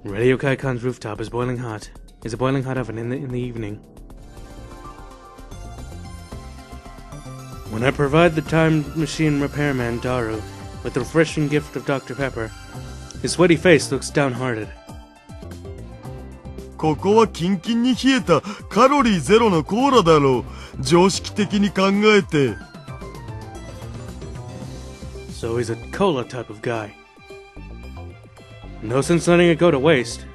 Radio Kaikan's rooftop is boiling hot. It's a boiling hot oven in the evening. When I provide the time machine repairman Daru with the refreshing gift of Dr. Pepper, his sweaty face looks downhearted. ここはキンキンに冷えたカロリーゼロのコーラだろう。常識的に考えて。So he's a cola type of guy. No sense letting it go to waste.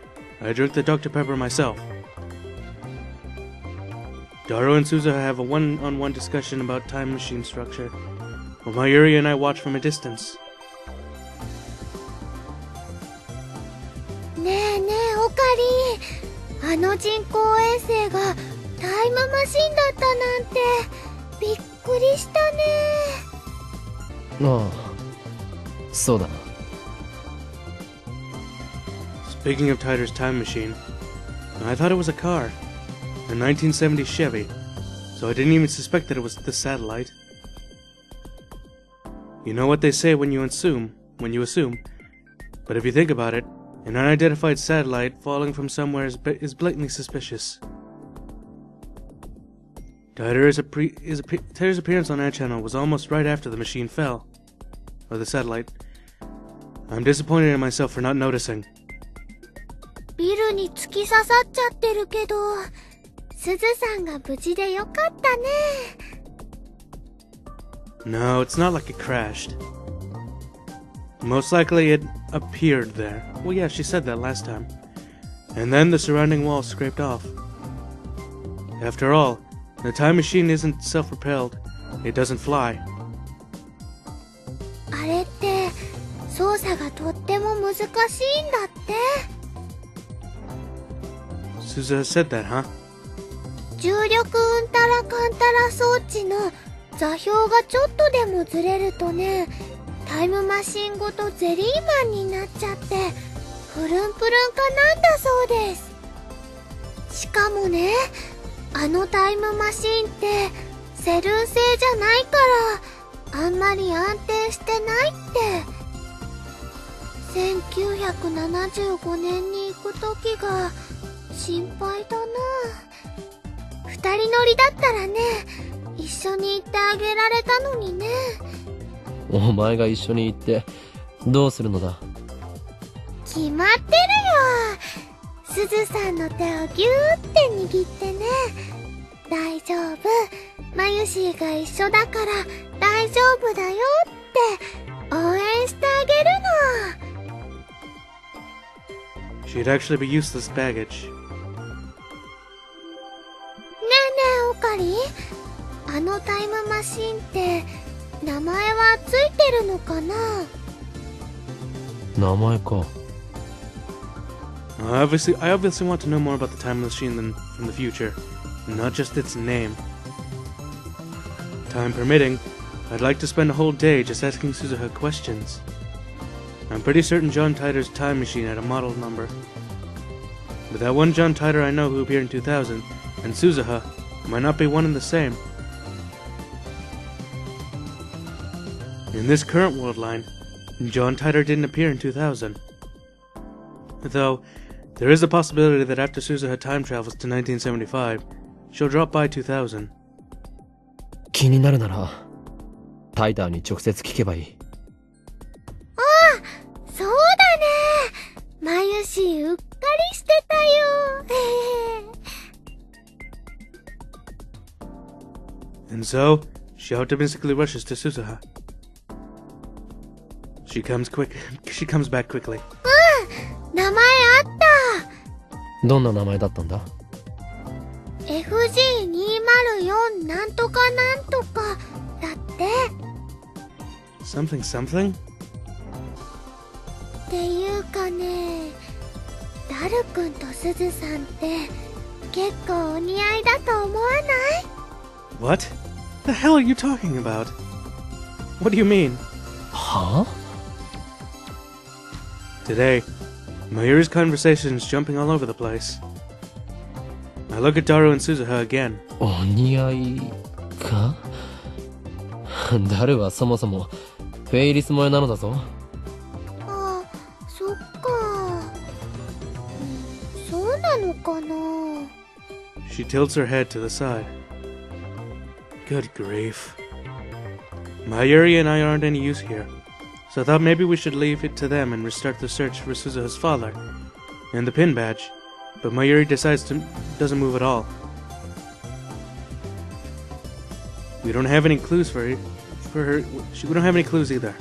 I drank the Dr. Pepper myself. Daru and Suzuha have a one-on-one discussion about time machine structure, while Mayuri and I watch from a distance. ねえねえ、オカリン。あの人工衛星がタイムマシンだったなんてびっくりしたね。ああ、そうだな。Speaking of Tider's time machine, I thought it was a car, a 1970 Chevy, so I didn't even suspect that it was the satellite. You know what they say when you assume, but if you think about it, an unidentified satellite falling from somewhere is blatantly suspicious. Tider's appearance on our channel was almost right after the machine fell, or the satellite. I'm disappointed in myself for not noticing. ビルに突き刺さっちゃってるけど、すずさんが無事でよかったね。No, it's not like it crashed. Most likely it appeared there. Well, yeah, she said that last time. And then the surrounding wall scraped off. After all, the time machine isn't self-propelled. It doesn't fly. あれって操作がとっても難しいんだって。Suzuha said that, huh? 重力うんたらかんたら装置の座標がちょっとでもずれるとね、タイムマシンごとゼリーマンになっちゃってプルンプルンかなんだそうです。しかもね、あのタイムマシンってセルン製じゃないからあんまり安定してないって。1975年に行く時が心配だな。二人乗りだったらね、一緒に行ってあげられたのにね。お前が一緒に行ってどうするのだ。決まってるよ。すずさんの手をギューって握ってね。大丈夫、マユシーが一緒だから大丈夫だよって応援してあげるの。She'd actually be useless baggage. ねえオカリン、あのタイムマシンって名前はついてるのかな。名前か。I obviously want to know more about the time machine from the future, not just its name. Time permitting, I'd like to spend a whole day just asking Suzuha questions. I'm pretty certain John Tider's time machine had a model number. But that one John Tider I know who appeared in 2000, and Suzuha, might not be one and the same. In this current world line, John Tider didn't appear in 2000. Though, there is a possibility that after Suzuha time travels to 1975, she'll drop by 2000. 気になるならタイダーに直接聞けばいい。ああ、そうだね。マユシーうっかりしてたよ。And so, she optimistically rushes to Suzuha. She comes back quickly. うん、名前あった。どんな名前だったんだ。 FG204 なんとかなんとかだって。Something something? っていうかね、ダルくんとスズさんって結構お似合いだと思わない？ What? The hell are you talking about? What do you mean? はあ？ Today, Mayuri's conversation is jumping all over the place. I look at Daru and Suzuha again. お似合いか？ダルはそもそもフェイリス萌えなのだぞ。あ、そっか。なのかな。 She tilts her head to the side. Good grief. Mayuri and I aren't any use here, so I thought maybe we should leave it to them and restart the search for Suzuha's father and the pin badge, but Mayuri doesn't move at all. We don't have any clues for her. We don't have any clues either.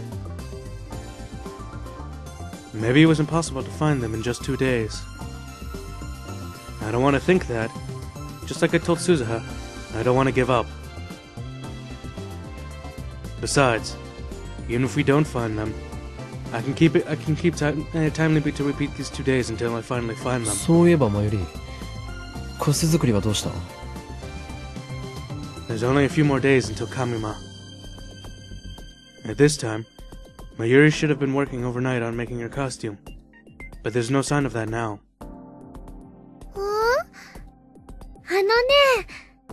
Maybe it was impossible to find them in just 2 days. I don't want to think that. Just like I told Suzuha, I don't want to give up. Besides, even if we don't find them, I can keep time limit to repeat these 2 days until I finally find them. そういえばマユリ、コス作りはどうした？ There's only a few more days until Kamima. At this time, Mayuri should have been working overnight on making her costume, but there's no sign of that now.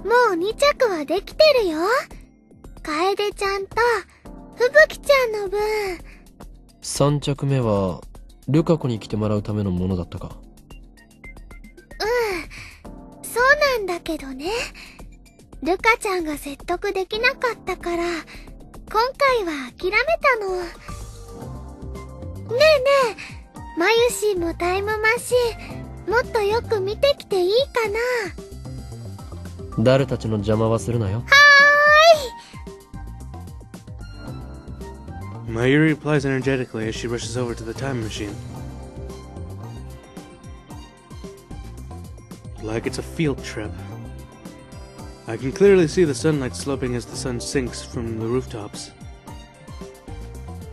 もう2着はできてるよ。楓ちゃんと吹雪ちゃんの分。3着目はルカ子に来てもらうためのものだったか？そうなんだけどね。ルカちゃんが説得できなかったから、今回は諦めたの。ねえねえ、マユシーもタイムマシン、もっとよく見てきていいかな？誰たちの邪魔はするなよ。Mayuri replies energetically as she rushes over to the time machine. Like it's a field trip. I can clearly see the sunlight sloping as the sun sinks from the rooftops.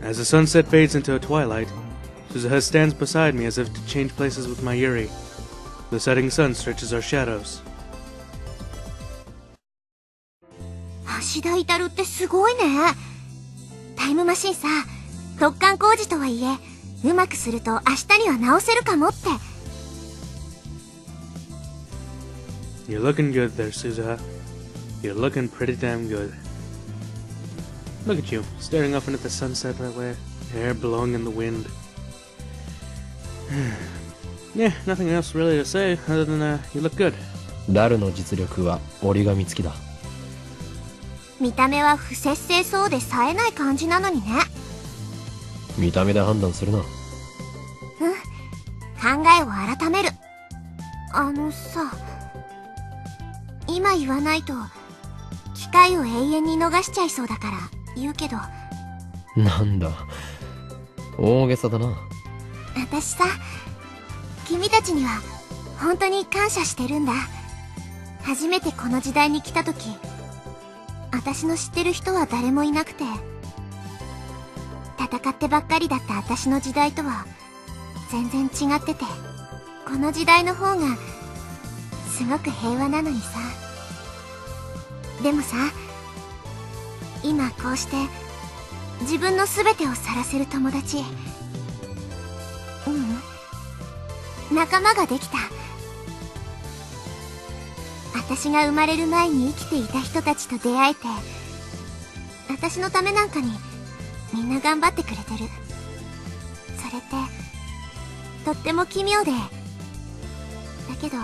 As the sunset fades into a twilight, Suzuha stands beside me as if to change places with Mayuri. The setting sun stretches our shadows. 芦田至ってすごいね。タイムマシンさ、突貫工事とはいえ、うまくすると明日には直せるかもって。You're looking good there, Suzuha. You're looking pretty damn good. Look at you, staring off into the sunset that way, hair blowing in the wind. Yeah, nothing else really to say other than you look good. ラルの実力は折り紙付きだ。見た目は不摂生そうで冴えない感じなのにね。見た目で判断するな。考えを改める。さ、今言わないと機会を永遠に逃しちゃいそうだから言うけど。なんだ、大げさだな。私さ、君たちには本当に感謝してるんだ。初めてこの時代に来た時、私の知ってる人は誰もいなくて、戦ってばっかりだった私の時代とは全然違ってて、この時代の方がすごく平和なのにさ。でもさ、今こうして自分の全てを晒せる友達、仲間ができた。私が生まれる前に生きていた人たちと出会えて、私のためなんかにみんな頑張ってくれてる。それってとっても奇妙で、だけど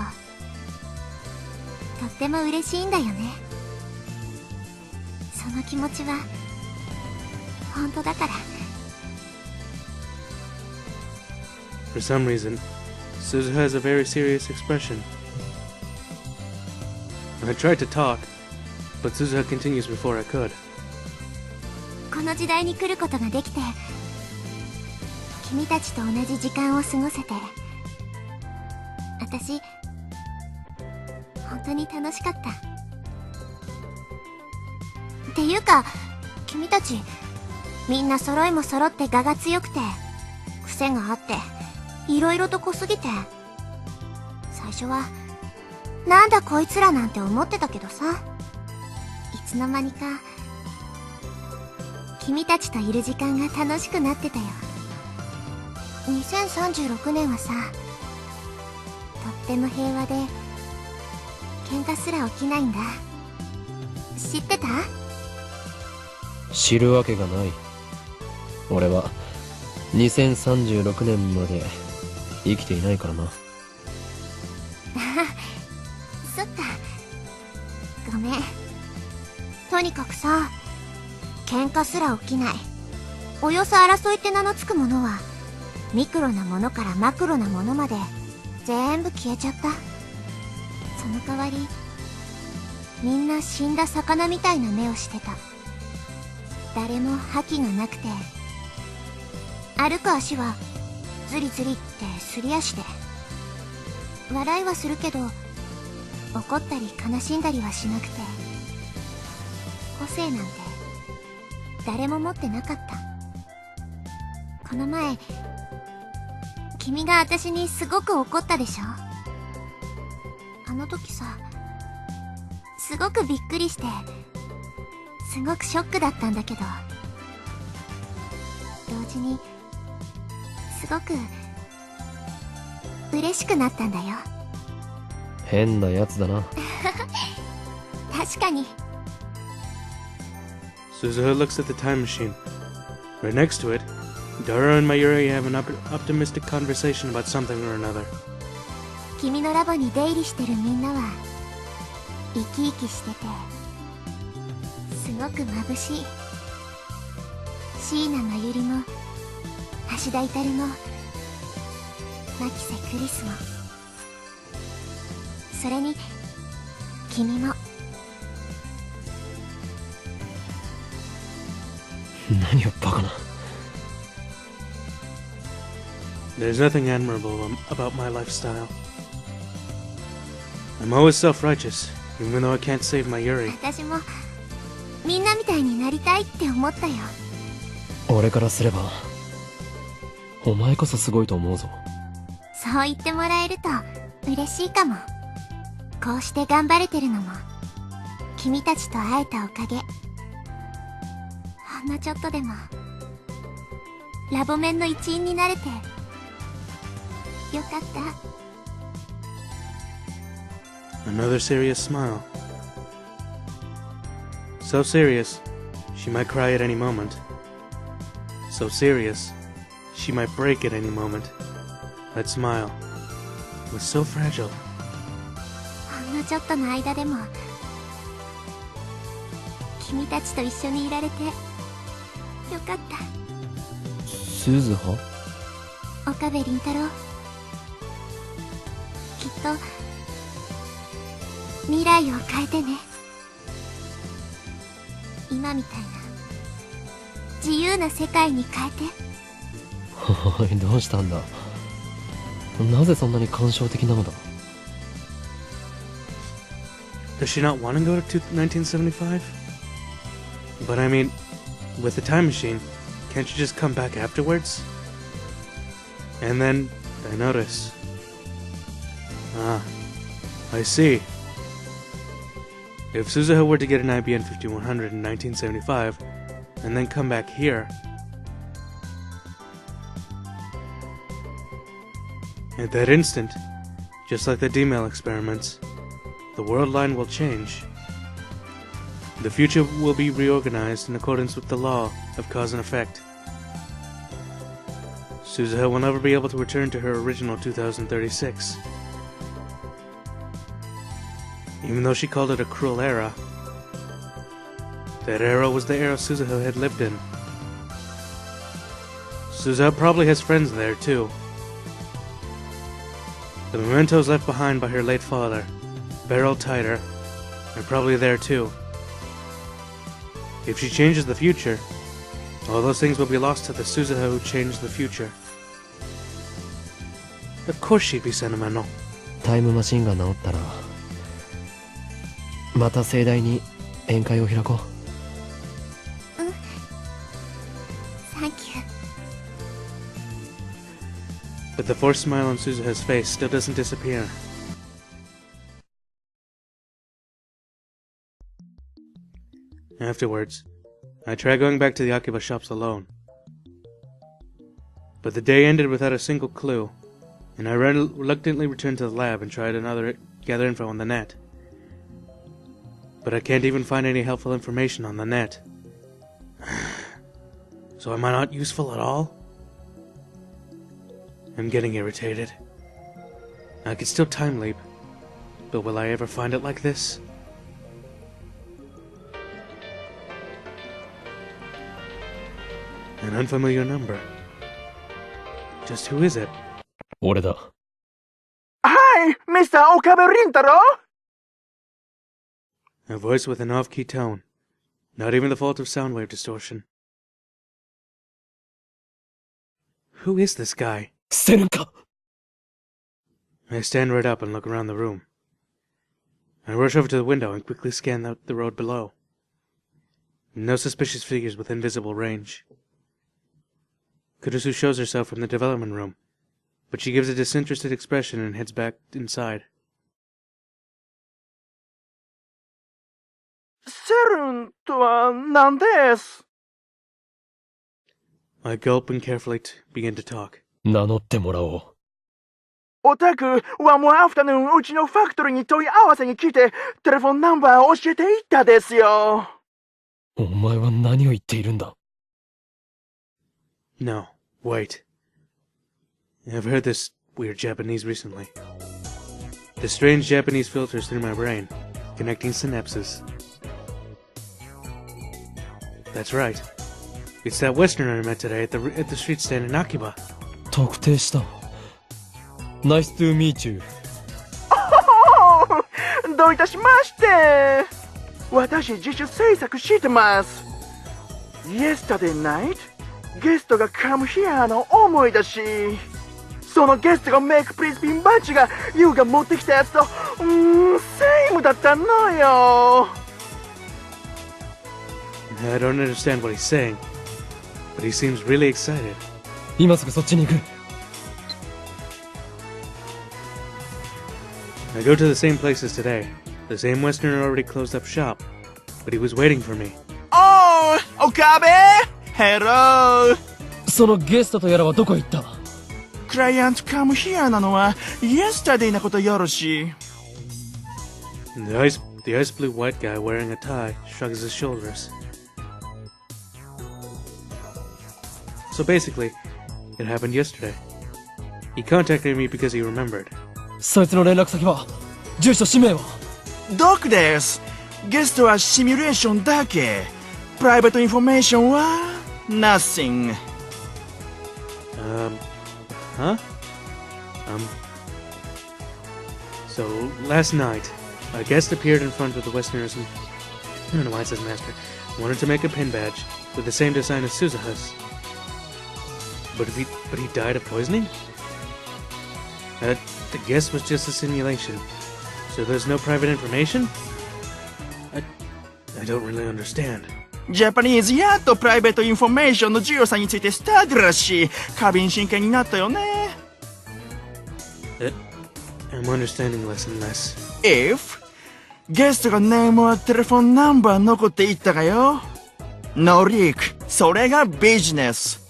とっても嬉しいんだよね。その気持ちは本当だから。 For some reason, Suzuha has a very serious expression. I tried to talk, but Suzuha continues before I could. この時代に来ることができて、君たちと同じ時間を過ごせて、私本当に楽しかった。っていうか、君たちみんな揃いも揃って我が強くて、癖があっていろいろと濃すぎて、最初はなんだこいつらなんて思ってたけどさ、いつの間にか君たちといる時間が楽しくなってたよ。2036年はさ、とっても平和で喧嘩すら起きないんだ。知ってた？知るわけがない。俺は2036年まで生きていないからな。とにかくさ、喧嘩すら起きない。およそ争いって名のつくものは、ミクロなものからマクロなものまで、全部消えちゃった。その代わり、みんな死んだ魚みたいな目をしてた。誰も覇気がなくて、歩く足はズリズリってすり足で、笑いはするけど怒ったり悲しんだりはしなくて、個性なんて誰も持ってなかった。この前君が私にすごく怒ったでしょ。あの時さ、すごくびっくりして、すごくショックだったんだけど、同時にすごく嬉しくなったんだよ。変なやつだな。確かに。 Suzuha looks at the time machine. Right next to it, Dara and Mayuri have an optimistic conversation about something or another. 君のラボに出入りしてるみんなは生き生きしててすごく眩しい。椎名真由里も橋田至も牧瀬クリスも、それに君も。何をバカな。There's nothing admirable about my lifestyle. I'm always self-righteous, even though I can't save Mayuri. 私もみんなみたいになりたいって思ったよ。俺からすればお前こそすごいと思うぞ。そう言ってもらえると嬉しいかも。こうして頑張れてるのも君たちと会えたおかげ。ほんのちょっとでもラボ面の一員になれてよかった。 Another serious smile. So serious, she might cry at any moment. So serious, she might break at any moment. That smile was so fragile. ほんのちょっとの間でも君たちと一緒にいられてよかった。鈴葉？岡部倫太郎、きっと未来を変えてね。今みたいな自由な世界に変えて。おい、どうしたんだ。なぜそんなに感傷的なのだ。 Does she not want to go to 1975? But I mean, with the time machine, can't you just come back afterwards? And then I notice. Ah, I see. If Suzuha were to get an IBN 5100 in 1975, and then come back here, at that instant, just like the D-mail experiments, the world line will change. The future will be reorganized in accordance with the law of cause and effect. Suzuha will never be able to return to her original 2036. Even though she called it a cruel era, that era was the era Suzuha had lived in. Suzuha probably has friends there too. The mementos left behind by her late father, Beryl Tighter, are probably there too. If she changes the future, all those things will be lost to the Suzuha who changed the future. Of course she'd be sentimental. タイムマシンが治ったらまた盛大に宴会を開こう。サンキュー。 But the forced smile on Suzuha's face still doesn't disappear. Afterwards, I tried going back to the Akiba shops alone. But the day ended without a single clue, and I reluctantly returned to the lab and tried to gather info on the net. But I can't even find any helpful information on the net. So am I not useful at all? I'm getting irritated. I could still time leap, but will I ever find it like this? An unfamiliar number. Just who is it? 俺だ。Hi, Mr. Okabe Rintaro! A voice with an off-key tone. Not even the fault of sound wave distortion. Who is this guy? 捨てるんか I stand right up and look around the room. I rush over to the window and quickly scan out the road below. No suspicious figures within visible range. Kurusu shows herself from the development room, but she gives a disinterested expression and heads back inside. セルンとは何です？ I gulp and carefully begin to talk. 名乗ってもらおう。オタクはもうアフタヌーンうちのファクトリーに問い合わせに来てテレフォンナンバー教えていったですよ。お前は何を言っているんだ No, wait. I've heard this weird Japanese recently. The strange Japanese filters through my brain, connecting synapses. That's right. It's that Westerner I met today at the street stand in Akiba. 特定した。Nice to meet you. どういたしまして。私自主制作してます。Yesterday night ゲストがカムヒアの思い出し、そのゲストがメイクプリーズピンバッジがユウが持ってきたやつとセームだったのよ。I don't understand what he's saying, but he seems really excited. 今すぐそっちに行く。I go to the same place as today. The same Westerner already closed up shop, but he was waiting for me. Oh, Okabe! Hello! そのゲストとやらはどこ行った？クライアントカムヒアなのは Yesterday なことよろし。The ice blue white guy wearing a tie shrugs his shoulders. So basically, it happened yesterday. He contacted me because he remembered. そいつの連絡先は？住所氏名は？ドクです。ゲストはシミュレーションだけ。プライベートインフォメーションは Nothing. Huh? So, last night, a guest appeared in front of the Westerners and... I don't know why it says master. Wanted to make a pin badge with the same design as Suzuha's. But he died of poisoning? The guest was just a simulation. So there's no private information? I don't really understand. ジャパニーズやっとプライベートインフォメーションの重要さについてスタートらしい。過敏神経になったよね。I'm understanding less and less. If ゲストがネームはテレフォンナンバー残っていったかよ。ノリーク、それがビジネス。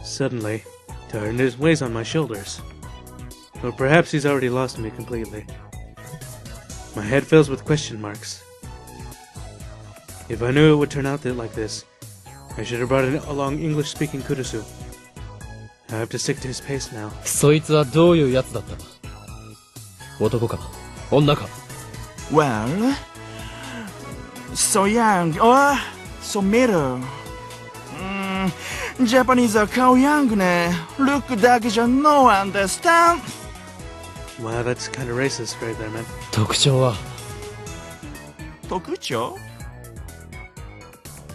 Suddenly, tiredness weighs on my shoulders. Or perhaps he's already lost me completely. My head fills with question marks. If I knew it would turn out like this, I should have brought along English-speaking Kurusu. I have to stick to his pace now. そいつはどういうやつだった？男か？女か？ Well, so young or so middle. ジャパニーズは顔ヤングね。ルックだけじゃ No understand. Wow, that's kind of racist right there, man. 特徴は？特徴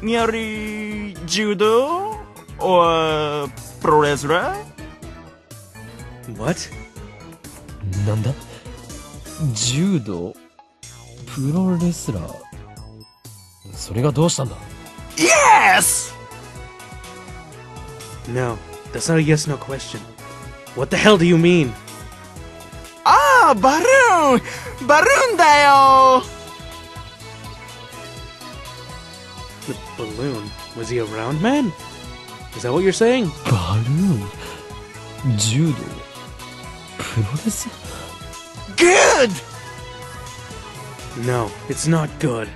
やはり柔道 or プロレスラー What? なんだ？柔道？プロレスラー？それがどうしたんだ？ Yes! No, that's not a yes-no question. What the hell do you mean? ああ、バルーンバルーンだよ The balloon? Was he a round man? Is that what you're saying? バルーン？柔道？プロレス？ Good! No, it's not good.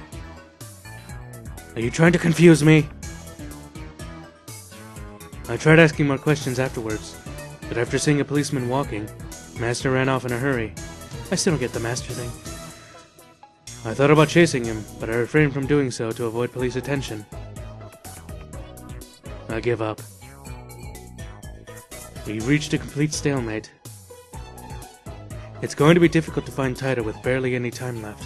Are you trying to confuse me? I tried asking more questions afterwards, but after seeing a policeman walking, Master ran off in a hurry. I still don't get the Master thing. I thought about chasing him, but I refrained from doing so to avoid police attention. I give up. We've reached a complete stalemate. It's going to be difficult to find Taito with barely any time left.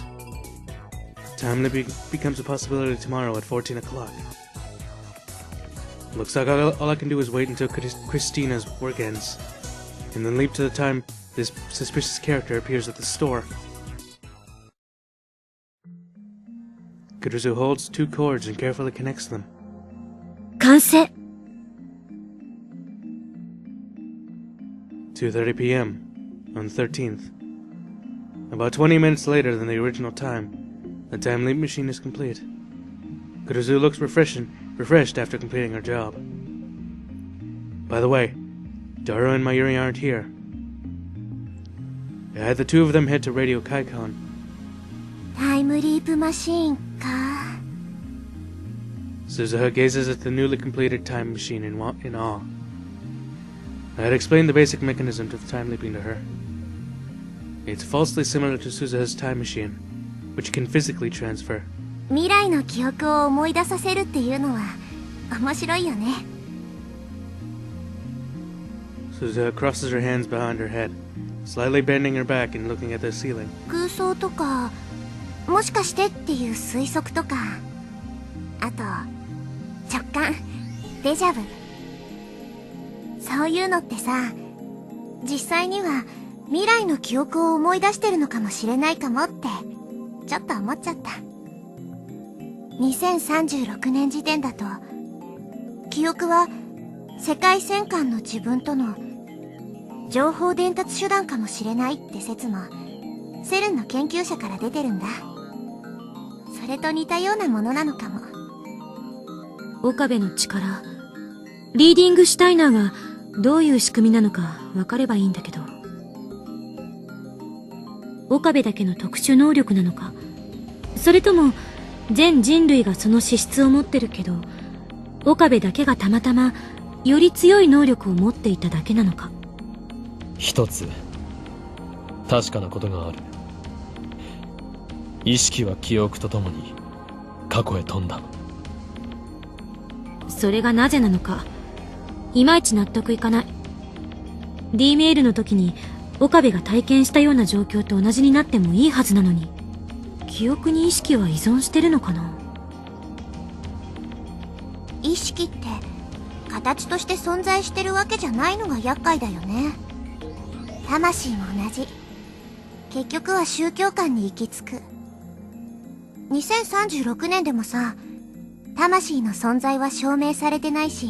Time limit becomes a possibility tomorrow at 14 o'clock. Looks like all I can do is wait until Christina's work ends, and then leap to the time this suspicious character appears at the store. Kurusu holds 2 cords and carefully connects them. 完成。 2:30 p.m. on the 13th. About 20 minutes later than the original time, the time leap machine is complete. Kurusu looks refreshed after completing her job. By the way, Daru and Mayuri aren't here. I had the 2 of them head to Radio Kaikon. タイムリープマシーンか。 Suzuha gazes at the newly completed time machine in awe. I had explained the basic mechanism to the time leaping to her. It's falsely similar to Suzuha's time machine, which can physically transfer. 未来の記憶を思い出させるっていうのは面白いよね。 Suzuha crosses her hands behind her head, slightly bending her back and looking at the ceiling. 空想とか、もしかしてっていう推測とか、あと直感、デジャブ、そういうのってさ、実際には未来の記憶を思い出してるのかもしれないかもってちょっと思っちゃった。2036年時点だと記憶は世界戦艦の自分との情報伝達手段かもしれないって説もセルンの研究者から出てるんだ。それと似たようなものなのかも。岡部の力、リーディングシュタイナーがどういう仕組みなのか分かればいいんだけど、岡部だけの特殊能力なのか、それとも全人類がその資質を持ってるけど岡部だけがたまたまより強い能力を持っていただけなのか。一つ確かなことがある。意識は記憶とともに過去へ飛んだ。それがなぜなのかいまいち納得いかない。 D メールの時に岡部が体験したような状況と同じになってもいいはずなのに、記憶に意識は依存してるのかな。意識って形として存在してるわけじゃないのが厄介だよね。魂も同じ。結局は宗教観に行き着く。2036年でもさ、魂の存在は証明されてないし、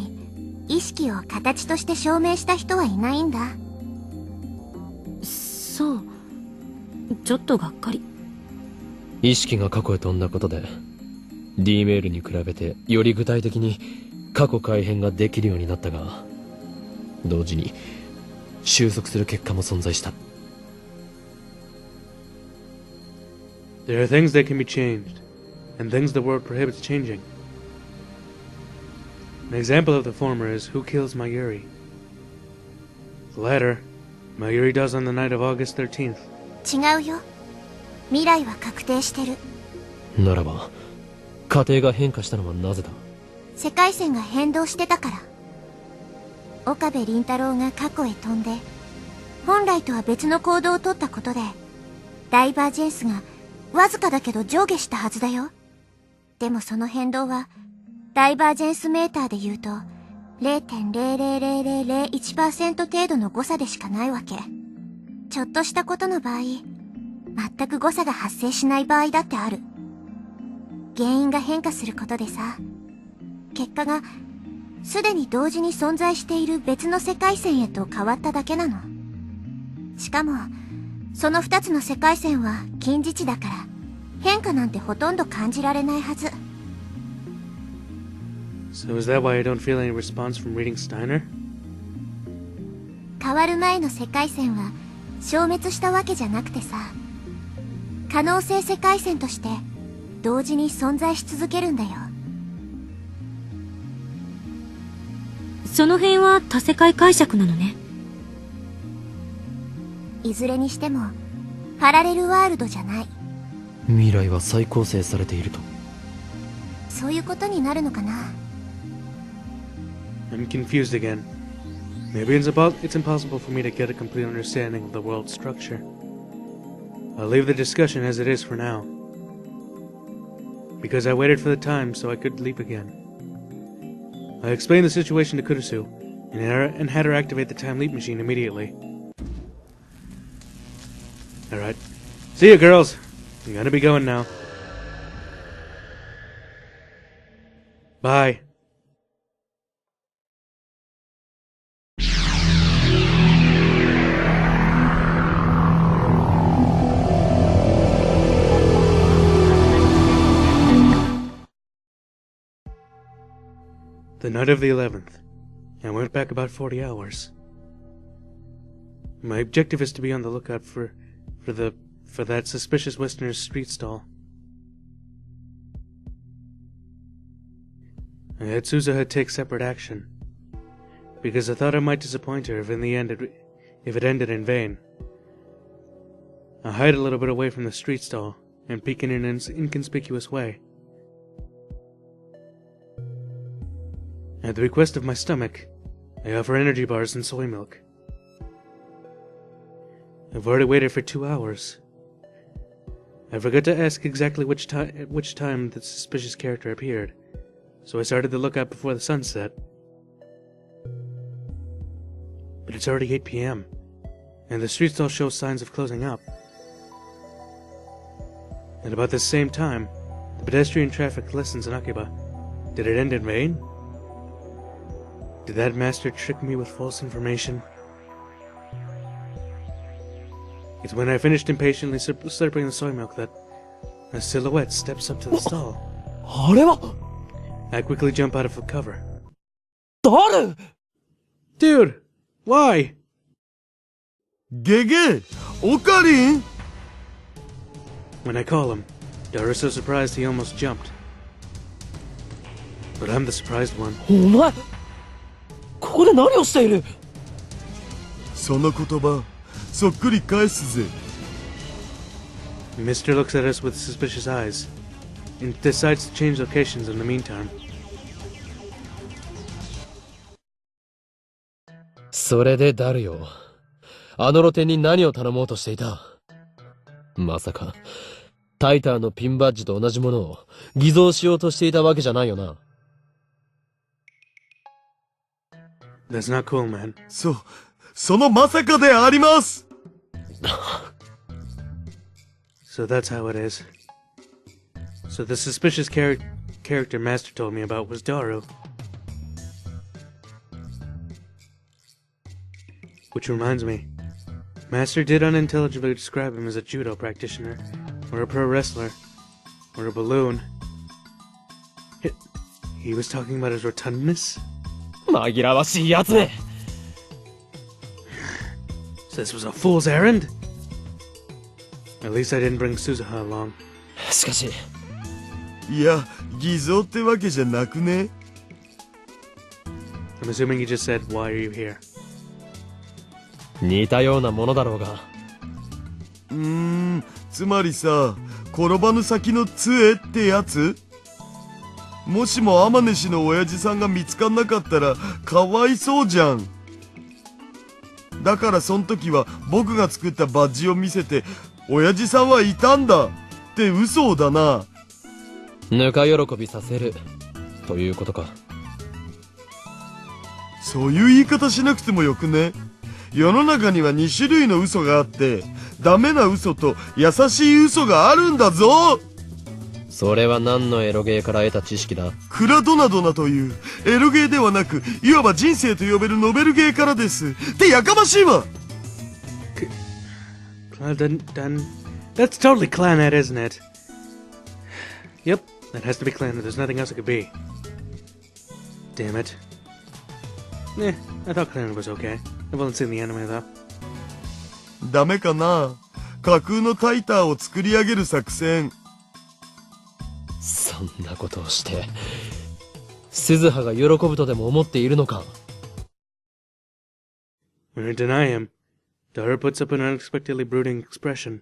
意識を形として証明した人はいないんだ。そう、ちょっとがっかり。意識が過去へ飛んだことで D メールに比べてより具体的に過去改変ができるようになったが、同時に収束する結果も存在した。 There are things that can be changed, and things the world prohibits changing. An example of the former is who kills Mayuri. The latter, Mayuri does on the night of August 13th. 違うよ。未来は確定してる。ならば過程が変化したのはなぜだ。世界線が変動してたから。岡部倫太郎が過去へ飛んで本来とは別の行動をとったことでダイバージェンスがわずかだけど上下したはずだよ。でもその変動はダイバージェンスメーターで言うと 0.00001% 程度の誤差でしかないわけ。ちょっとしたことの場合、全く誤差が発生しない場合だってある。原因が変化することでさ、結果がすでに同時に存在している別の世界線へと変わっただけなの。しかもその2つの世界線は近似値だから変化なんてほとんど感じられないはず。 So is that why I don't feel any response from reading Steiner? 変わる前の世界線は消滅したわけじゃなくてさ、可能性世界線として同時に存在し続けるんだよ。その辺は多世界解釈なのね。いずれにしてもパラレルワールドじゃない。未来は再構成されていると。そういうことになるのかな。I'm confused again. Maybe it's impossible for me to get a complete understanding of the world's structure. I'll leave the discussion as it is for now. Because I waited for the time so I could leap again. I explained the situation to Kurisu, and had her activate the time leap machine immediately. Alright. See you, girls! I'm gonna be going now. Bye. The night of the 11th. I went back about 40 hours. My objective is to be on the lookout for that suspicious Westerner's street stall. I had Suzuha take separate action, because I thought I might disappoint her if it ended in vain. I hide a little bit away from the street stall and peek in an inconspicuous way. At the request of my stomach, I offer energy bars and soy milk. I've already waited for 2 hours. I forgot to ask exactly at which time the suspicious character appeared, so I started the lookout before the sun set. But it's already 8 p.m., and the street stall shows signs of closing up. At about the same time, the pedestrian traffic lessens in Akiba. Did it end in vain? Did that master trick me with false information? It's when I finished impatiently slurping the soy milk that a silhouette steps up to the stall. I quickly jump out of the cover. Dude! Why? Gege! Okarin! When I call him, Daru's so surprised he almost jumped. But I'm the surprised one. ここで何をしている？その言葉、そっくり返すぜ。Mr. looks at us with suspicious eyes, and decides to change locations in the meantime. それでダルよ。あの露店に何を頼もうとしていた？まさか、タイターのピンバッジと同じものを偽造しようとしていたわけじゃないよな。That's not cool, man. そのまさかであります So that's how it is. So the suspicious character Master told me about was Daru. Which reminds me, Master did unintelligibly describe him as a judo practitioner, or a pro wrestler, or a balloon. He was talking about his rotundness? 紛らわしいやつめ。 So this was a fool's errand? At least I didn't bring Suzuha along. しかし、いや、偽造ってわけじゃなくね I'm assuming he just said, "Why are you here?" 似たようなものだろうが。つまりさ、転ばぬ先の杖ってやつもしも天音氏の親父さんが見つかんなかったらかわいそうじゃん。だからその時は僕が作ったバッジを見せて親父さんはいたんだって嘘だな。ぬか喜びさせるということか。そういう言い方しなくてもよくね。世の中には2種類の嘘があってダメな嘘と優しい嘘があるんだぞ。それは何のエロゲーから得た知識だ？クラドナドナというエロゲーではなくいわば人生と呼べるノベルゲーからです。ってやかましいわ。That's totally Clannad, isn't it? Yep, that has to be Clannad. There's nothing else it could be. Damn it. I thought Clannad was okay. I've only seen the anime though. ダメかな。架空のタイターを作り上げる作戦。そんなことをして鈴葉が喜ぶとでも思っているのか。 When I deny him, Daru puts up an unexpectedly brooding expression.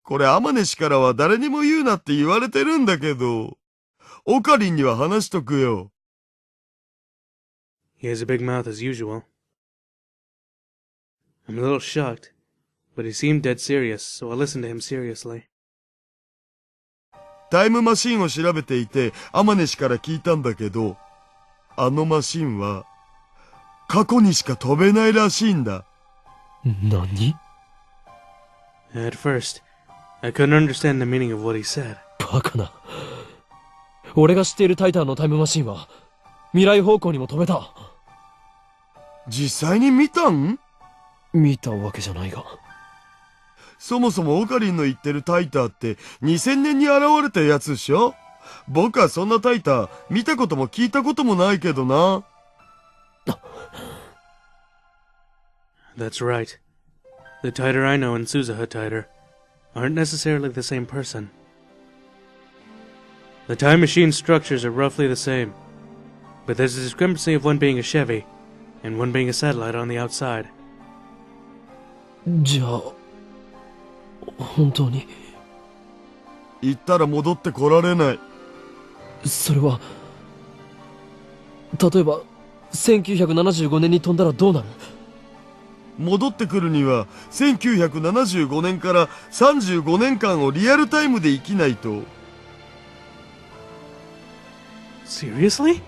これ天音氏からは誰にも言うなって言われてるんだけど、オカリンには話しとくよ。He has a big mouth as usual. I'm a little shocked, but he seemed dead serious, so I listened to him seriously. タイムマシンを調べていて、アマネ氏から聞いたんだけど、あのマシンは、過去にしか飛べないらしいんだ。何？ At first, I couldn't understand the meaning of what he said. バカな。俺が知っているタイターのタイムマシンは、未来方向にも飛べた。実際に見たん？見たわけじゃないが。そもそもオカリンの言ってるタイターって2000年に現れたやつでしょ？僕はそんなタイター見たことも聞いたこともないけどな。That's right. The Taiter I know and Suzuha Taiter aren't necessarily the same person. The time machine structures are roughly the same, but there's a discrepancy of one being a Chevy and one being a satellite on the outside. じゃあ、本当に。行ったら戻ってこられない。それは、例えば、1975年に飛んだらどうなる？戻ってくるには1975年から35年間をリアルタイムで生きないと。Seriously?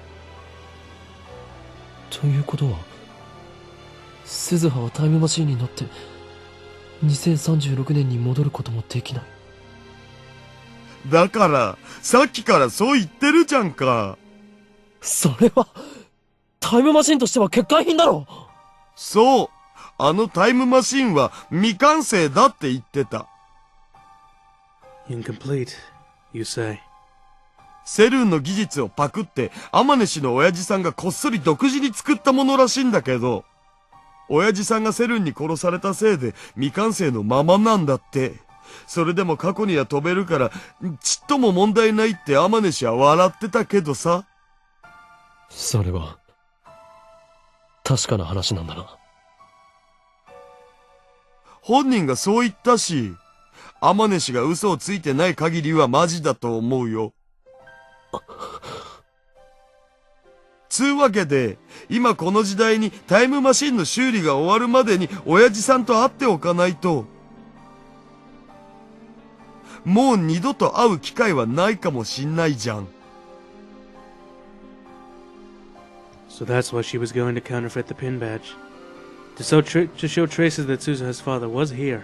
ということは、鈴葉はタイムマシンに乗って2036年に戻ることもできない。だからさっきからそう言ってるじゃんか。それはタイムマシンとしては欠陥品だろ。そう、あのタイムマシンは未完成だって言ってた。Incomplete, you say. セルンの技術をパクってアマネ氏の親父さんがこっそり独自に作ったものらしいんだけど、親父さんがセルンに殺されたせいで未完成のままなんだって。それでも過去には飛べるからちっとも問題ないってアマネ氏は笑ってたけどさ。それは確かな話なんだな。本人がそう言ったし、アマネ氏が嘘をついてない限りはマジだと思うよ。つうわけで、今この時代にタイムマシンの修理が終わるまでに親父さんと会っておかないと、もう二度と会う機会はないかもしんないじゃん。So that's why she was going to counterfeit the pin badge. To show traces that Suzuha's father was here.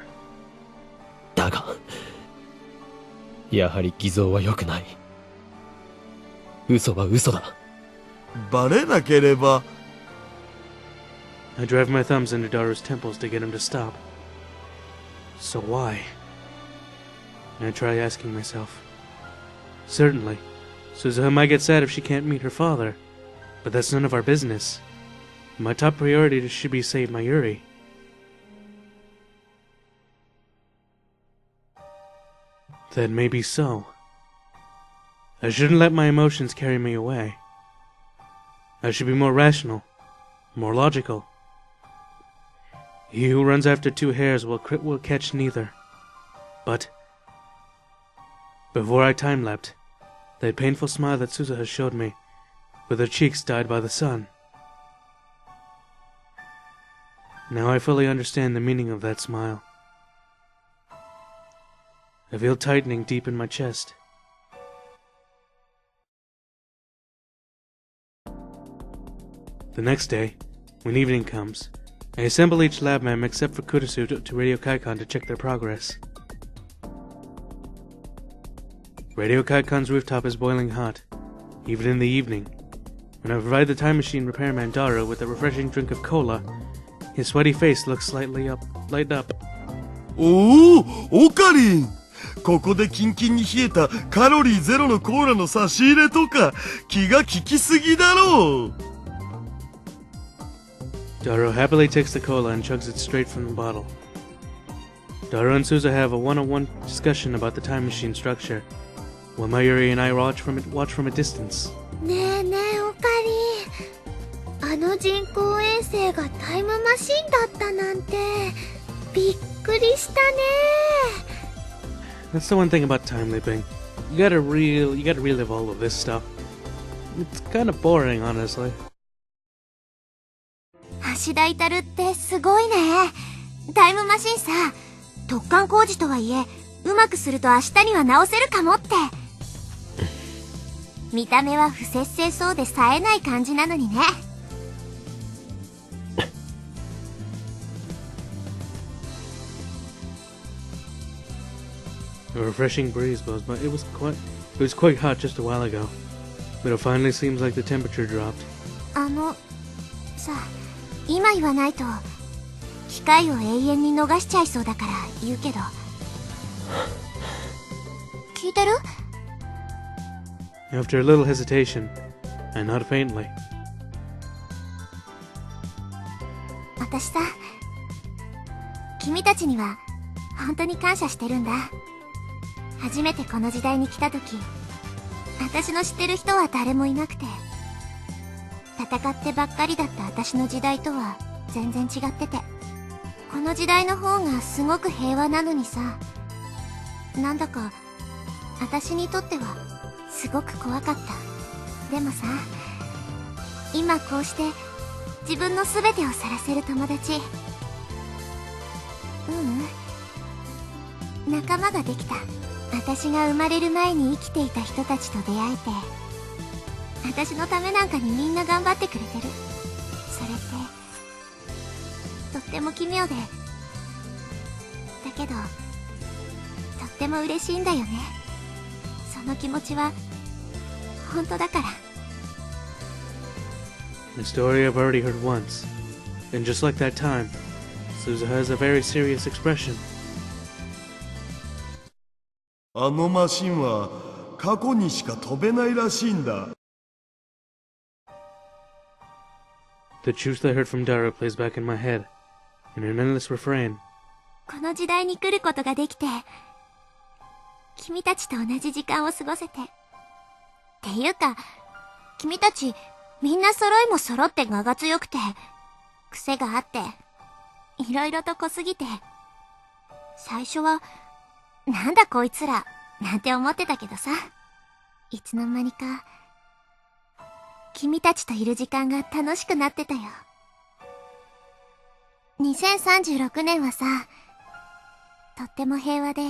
だが、やはり偽造は良くない。嘘は嘘だ。バレなければ。I drive my thumbs into Daru's temples to get him to stop. So why? And I try asking myself. Certainly, Suzuha might get sad if she can't meet her father, but that's none of our business. My top priority should be save my Yuri. That may be so. I shouldn't let my emotions carry me away. I should be more rational, more logical. He who runs after two hares will catch neither. But before I time-leapt, that painful smile that Suzuha showed me, with her cheeks dyed by the sun. Now I fully understand the meaning of that smile. I feel tightening deep in my chest. The next day, when evening comes, I assemble each lab mem except for Kurisu to Radio Kaikon to check their progress. Radio Kaikon's rooftop is boiling hot, even in the evening. When I provide the time machine repairman Daru with a refreshing drink of cola, his sweaty face looks light up. おお、オカリン。ここでキンキンに冷えたカロリーゼロのコーラの差し入れとか気が利きすぎだろう。Daru happily takes the cola and chugs it straight from the bottle. Daru and Suzuha have a one-on-one discussion about the time machine structure, while Mayuri and I watch from a distance. ねえねえオカリン、あの人工衛星がタイムマシンだったなんてびっくりしたね。 That's the one thing about time leaping. You gotta relive all of this stuff. It's kind of boring, honestly. 芦田至ってすごいね。タイムマシンさ、突貫工事とはいえ、うまくすると明日には直せるかもって。見た目は不摂生そうで冴えない感じなのにね。A refreshing breeze blows by. It was quite hot just a while ago, but it finally seems like the temperature dropped. さ、今言わないと機会を永遠に逃しちゃいそうだから言うけど。聞いてる？ After a little hesitation, and not faintly. 私さ、君たちには本当に感謝してるんだ。初めてこの時代に来た時、私の知ってる人は誰もいなくて、戦ってばっかりだった私の時代とは全然違ってて、この時代の方がすごく平和なのにさ、なんだか私にとってはすごく怖かった。でもさ、今こうして自分の全てを晒せる友達、仲間ができた。私が生まれる前に生きていた人たちと出会えて、私のためなんかにみんな頑張ってくれてる。それってとっても奇妙で、だけどとっても嬉しいんだよね。その気持ちは本当だから。 A story I've already heard once, and just like that time, Suzuha has a very serious expression. あのマシンは過去にしか飛べないらしいんだ。The truth I heard from Dara plays back in my head, in an endless refrain. この時代に来ることができて、君たちと同じ時間を過ごせて。っていうか、君たちみんな揃いも揃って我が強くて、癖があって、いろいろと濃すぎて、最初は、なんだこいつら、なんて思ってたけどさ、いつの間にか、君たちといる時間が楽しくなってたよ。2036年はさ、とっても平和で、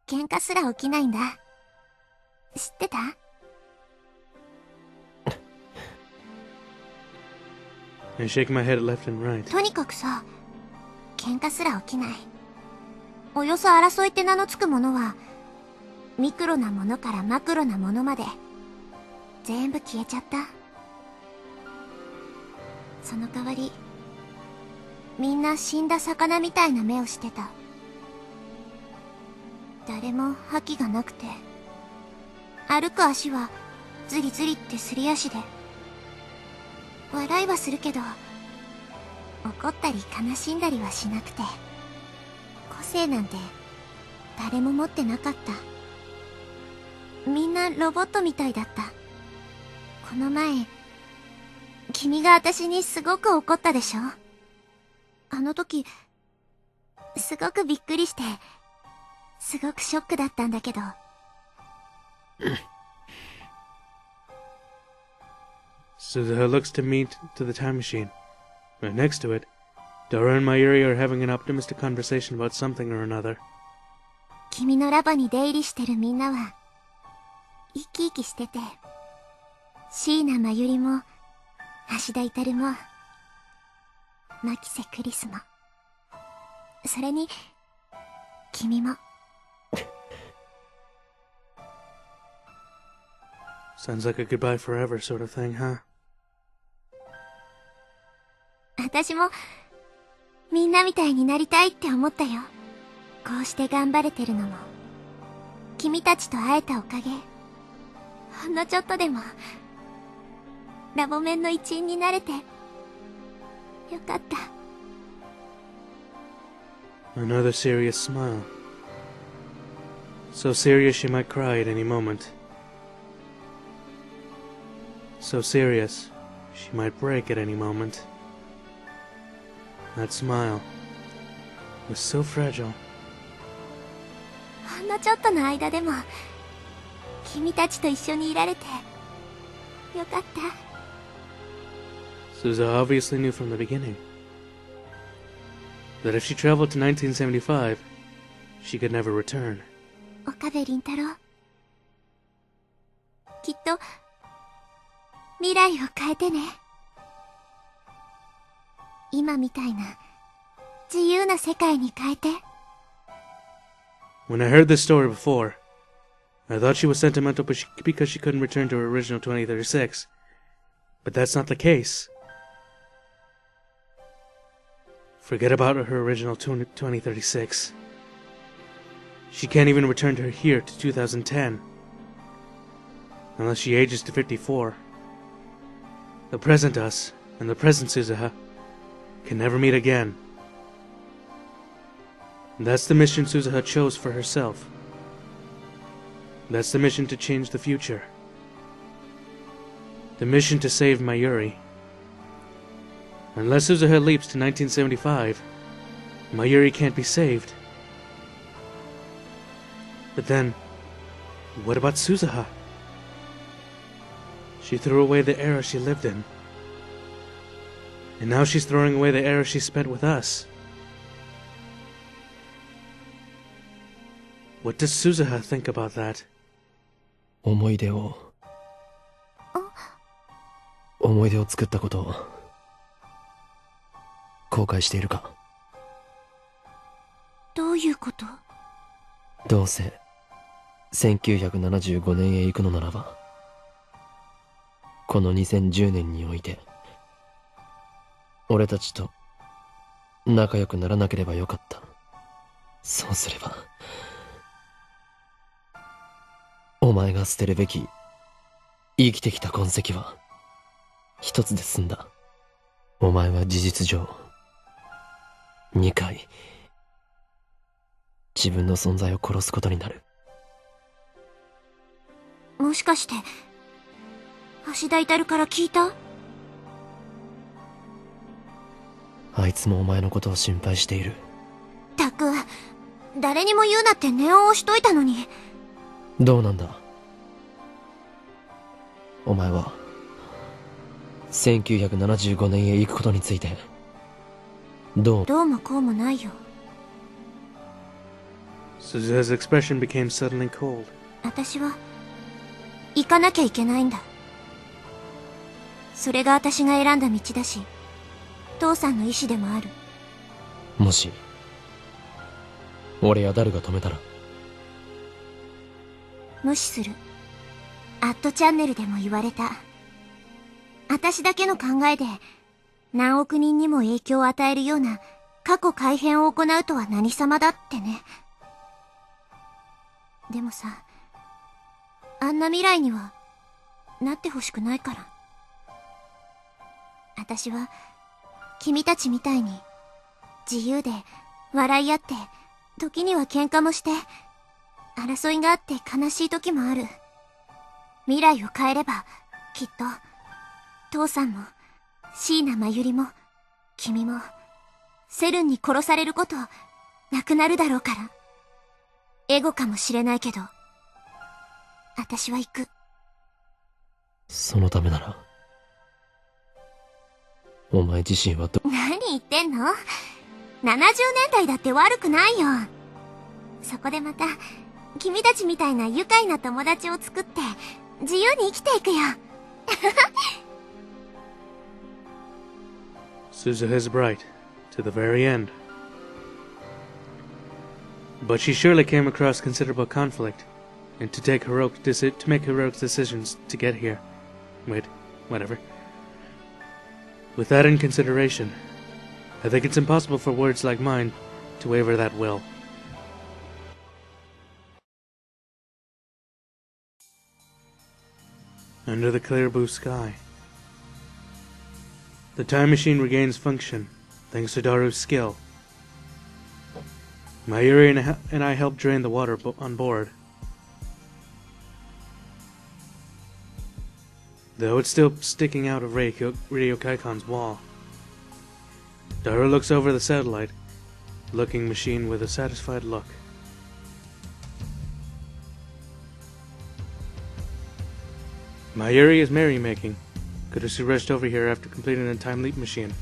喧嘩すら起きないんだ。知ってた？ I shake my head left and right. とにかくさ、喧嘩すら起きない。およそ争いって名のつくものは、ミクロなものからマクロなものまで、全部消えちゃった。その代わり、みんな死んだ魚みたいな目をしてた。誰も覇気がなくて、歩く足はズリズリってすり足で、笑いはするけど、怒ったり悲しんだりはしなくて、個性なんて誰も持ってなかった。みんなロボットみたいだった。この前、君が私にすごく怒ったでしょ？あの時、すごくびっくりして、すごくショックだったんだけど。Suzuha looks to me to the time machine. Right next to it, Dora and Mayuri are having an optimistic conversation about something or another. 君のラボに出入りしてるみんなは、生き生きしてて、椎名真由里も、芦田至も、牧瀬クリスも、それに、君も。Sounds like a goodbye forever sort of thing, huh? 私も、みんなみたいになりたいって思ったよ。こうして頑張れてるのも、君たちと会えたおかげ。ほんのちょっとでも、ラボメンの一員になれて、よかった。Another serious smile. So serious she might cry at any moment. So serious, she might break at any moment. That smile was so fragile. ほんのちょっとの間でも、君たちと一緒にいられて、よかった。Suza obviously knew from the beginning that if she traveled to 1975, she could never return. 岡部倫太郎。きっと、未来を変えてね。今みたいな、自由な世界に変えて。When I heard this story before, I thought she was sentimental because she couldn't return to her original 2036. But that's not the case. Forget about her original 2036. She can't even return to here to 2010. Unless she ages to 54. The present us and the present Suzuha can never meet again. That's the mission Suzuha chose for herself. That's the mission to change the future. The mission to save Mayuri. Unless Suzuha leaps to 1975, Mayuri can't be saved. But then, what about Suzuha? She threw away the era she lived in. And now she's throwing away the era she spent with us. What does Suzuha think about that? 思い出を作ったことを後悔しているか？どういうこと？どうせ1975年へ行くのならば、この2010年において俺たちと仲良くならなければよかった。そうすればお前が捨てるべき生きてきた痕跡は一つで済んだ。お前は事実上2回自分の存在を殺すことになる。もしかして橋田至から聞いた？あいつもお前のことを心配している。たく、誰にも言うなって念を押しといたのに。どうなんだ？お前は1975年へ行くことについてどうもこうもないよ。Suzuha's expression became suddenly cold. 私は行かなきゃいけないんだ。それが私が選んだ道だし、父さんの意志でもある。もし俺やダルが止めたら？無視する。アットチャンネルでも言われた。私だけの考えで何億人にも影響を与えるような過去改変を行うとは何様だってね。でもさ、あんな未来にはなってほしくないから。私は君たちみたいに自由で笑い合って、時には喧嘩もして、争いがあって悲しい時もある。未来を変えればきっと父さんも椎名真由里も君もセルンに殺されることなくなるだろうから。エゴかもしれないけど私は行く。そのためならお前自身は何言ってんの？ 70 年代だって悪くないよ。そこでまた君たちみたいな愉快な友達を作って自由に生きていくよ。Suzuha's bright to the very end. But she surely came across considerable conflict, and to make heroic decisions to get here. Wait, whatever. With that in consideration, I think it's impossible for words like mine to waver that will. Under the clear blue sky. The time machine regains function, thanks to Daru's skill. Mayuri and I helped drain the water on board. Though it's still sticking out of Radio Kaikon's wall. Daru looks over the satellite, looking machine with a satisfied look. Mayuri is merrymaking, Kurusu rushed over here after completing a time leap machine,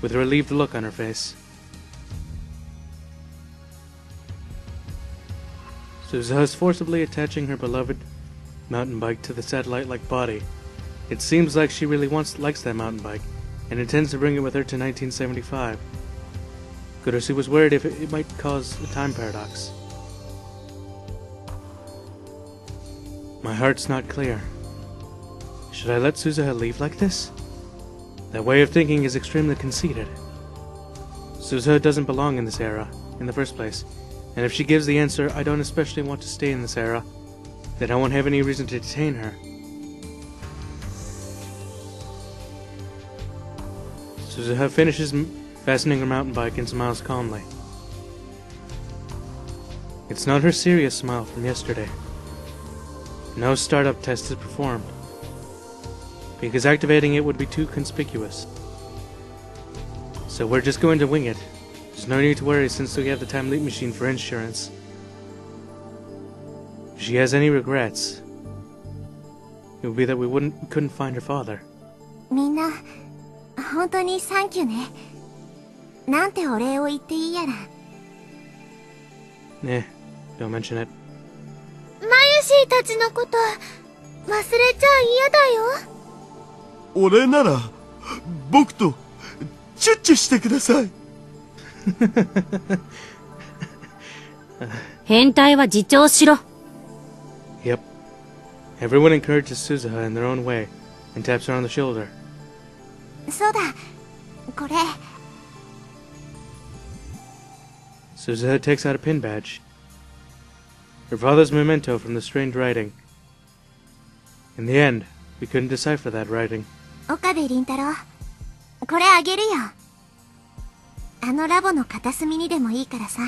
with a relieved look on her face. Suzuha is forcibly attaching her beloved mountain bike to the satellite-like body. It seems like she really likes that mountain bike, and intends to bring it with her to 1975. Kurusu was worried if it might cause a time paradox. My heart's not clear. Should I let Suzuha leave like this? That way of thinking is extremely conceited. Suzuha doesn't belong in this era, in the first place, and if she gives the answer, I don't especially want to stay in this era, then I won't have any reason to detain her. Suzuha finishes fastening her mountain bike and smiles calmly. It's not her serious smile from yesterday. No startup test is performed, because activating it would be too conspicuous. So we're just going to wing it. There's no need to worry since we have the time leap machine for insurance. If she has any regrets, it would be that we couldn't find her father. みんな、本当にサンキューね。なんてお礼を言っていいやら。Eh, don't mention it. マユシーたちのこと忘れちゃ嫌だよ。俺なら僕とチュッチュしてください。変態は自重しろ。Yep. Everyone encourages Suzuha in their own way and taps her on the shoulder. そうだ、これ。Suzuha takes out a pin badge. Her father's memento from the strange writing. In the end, we couldn't decipher that writing. 岡部倫太郎、これあげるよ。あのラボの片隅にでもいいからさ、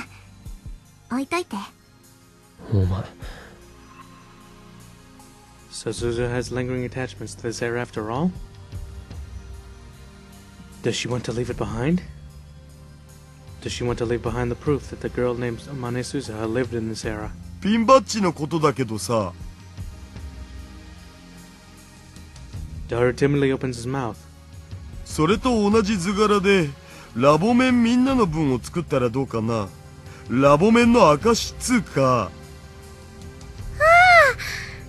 置いといて。お前。So Suzuha has lingering attachments to this era after all? Does she want to leave it behind? Does she want to leave behind the proof that the girl named Amane Suzuha lived in this era? ピンバッジのことだけどさ。Daru timidly opens his mouth. それと同じ図柄でラボメンみんなの分を作ったらどうかな。ラボメンの証つうか。ああ、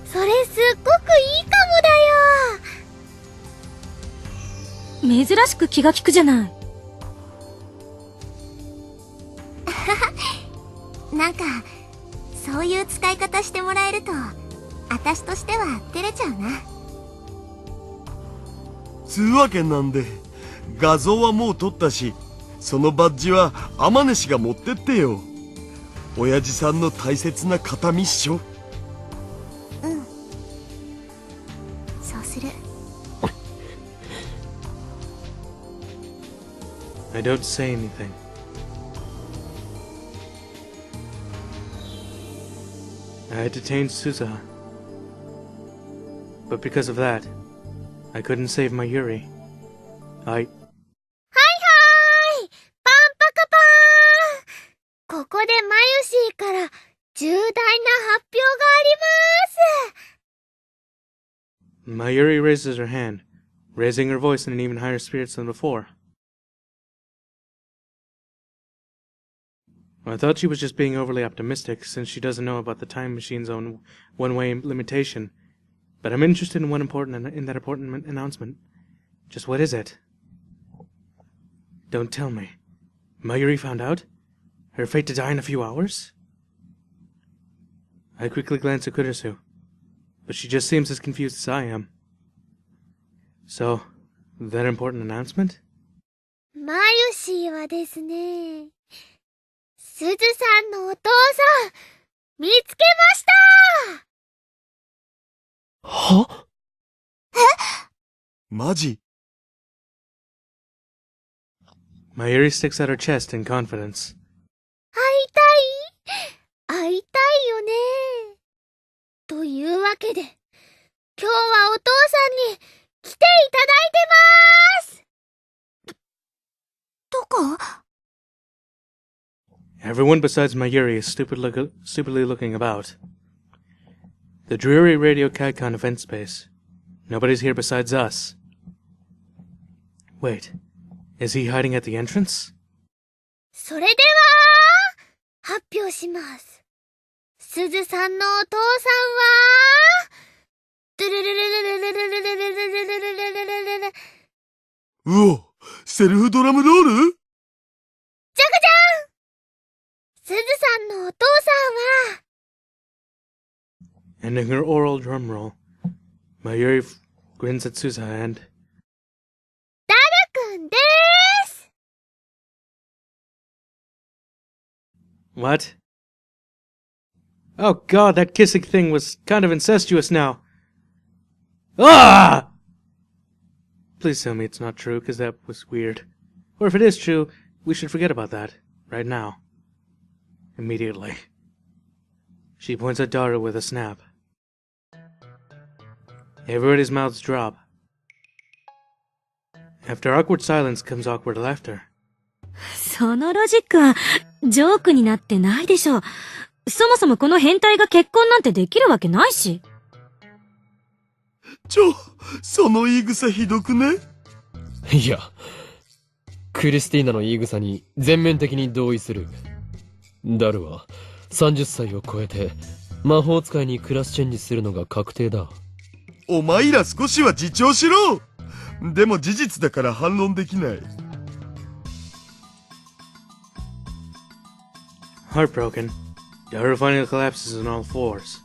それすっごくいいかもだよ。珍しく気が利くじゃない。なんかそういう使い方してもらえると私としては照れちゃうな。つうわけなんで画像はもう撮ったし、そのバッジは天音氏が持ってってよ。親父さんの大切な形見っしょ。うん、そうする。I don't say anything. I had detained Suzuha. But because of that, I couldn't save my Yuri. はいはい、パンパカパーン。ここでマユシーから重大な発表があります。 Mayuri raises her hand, raising her voice in an even higher spirits than before. I thought she was just being overly optimistic, since she doesn't know about the time machine's own one-way limitation. But I'm interested in that important announcement. Just what is it? Don't tell me. Mayuri found out? Her fate to die in a few hours? I quickly glance at Kurusu, but she just seems as confused as I am. So, that important announcement? マユシーはですね、すずさんのお父さん見つけました。は？マジ？ Mayuri sticks out her chest in confidence. 会いたいよね。というわけで、今日はお父さんに来ていただいてます。どこ？ Everyone besides Mayuri is stupidly looking about. The dreary Radio Kaikon event space. Nobody's here besides us. Wait, is he hiding at the entrance? それでは、発表します。すずさんのお父さんは、ドゥルルルルルルルルルルルルルルルルル、うお、セルフドラムロール？じゃがじゃん！すずさんのお父さんは、Ending her oral drum roll, Mayuri grins at Suza and... ダルくんでーす！ What? Oh god, that kissing thing was kind of incestuous now. Ah! Please tell me it's not true, because that was weird. Or if it is true, we should forget about that. Right now. Immediately. She points at Daru with a snap. Everybody's mouths drop. After awkward silence comes awkward laughter. そのロジックは、ジョークになってないでしょ。そもそもこの変態が結婚なんてできるわけないし。その言い草ひどくね？いや、クリスティーナの言い草に全面的に同意する。ダルは30歳を超えて魔法使いにクラスチェンジするのが確定だ。お前ら少しは自重しろ！でも事実だから反論できない。Heartbroken, Daru finally collapses on all fours.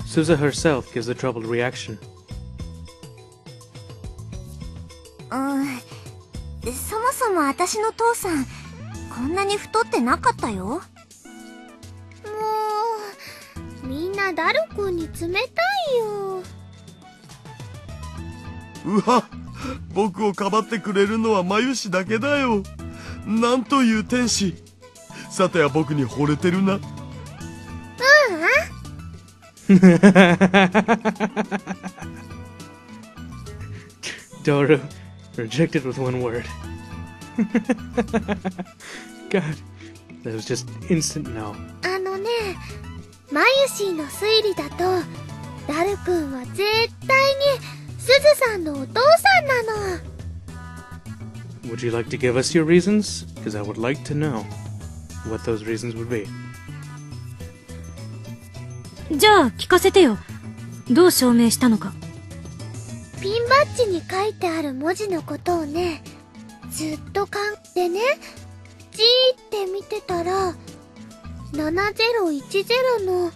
Suza herself gives a troubled reaction. そもそも私の父さん、こんなに太ってなかったよ。もう、みんなダルくんに冷たいよ。うわ、僕をかばってくれるのは眉氏だけだよ。なんという天使。さては僕に惚れてるな。Daru, rejected with one word. God, that was just instant no. マユシーの推理だと、ダルくんは絶対にすずさんのお父さんなの。Would you like to give us your reasons? Because I would like to know what those reasons would be. じゃあ聞かせてよ。どう証明したのか。ピンバッジに書いてある文字のことをね、ずっと考えてね、じーって見てたら、7010の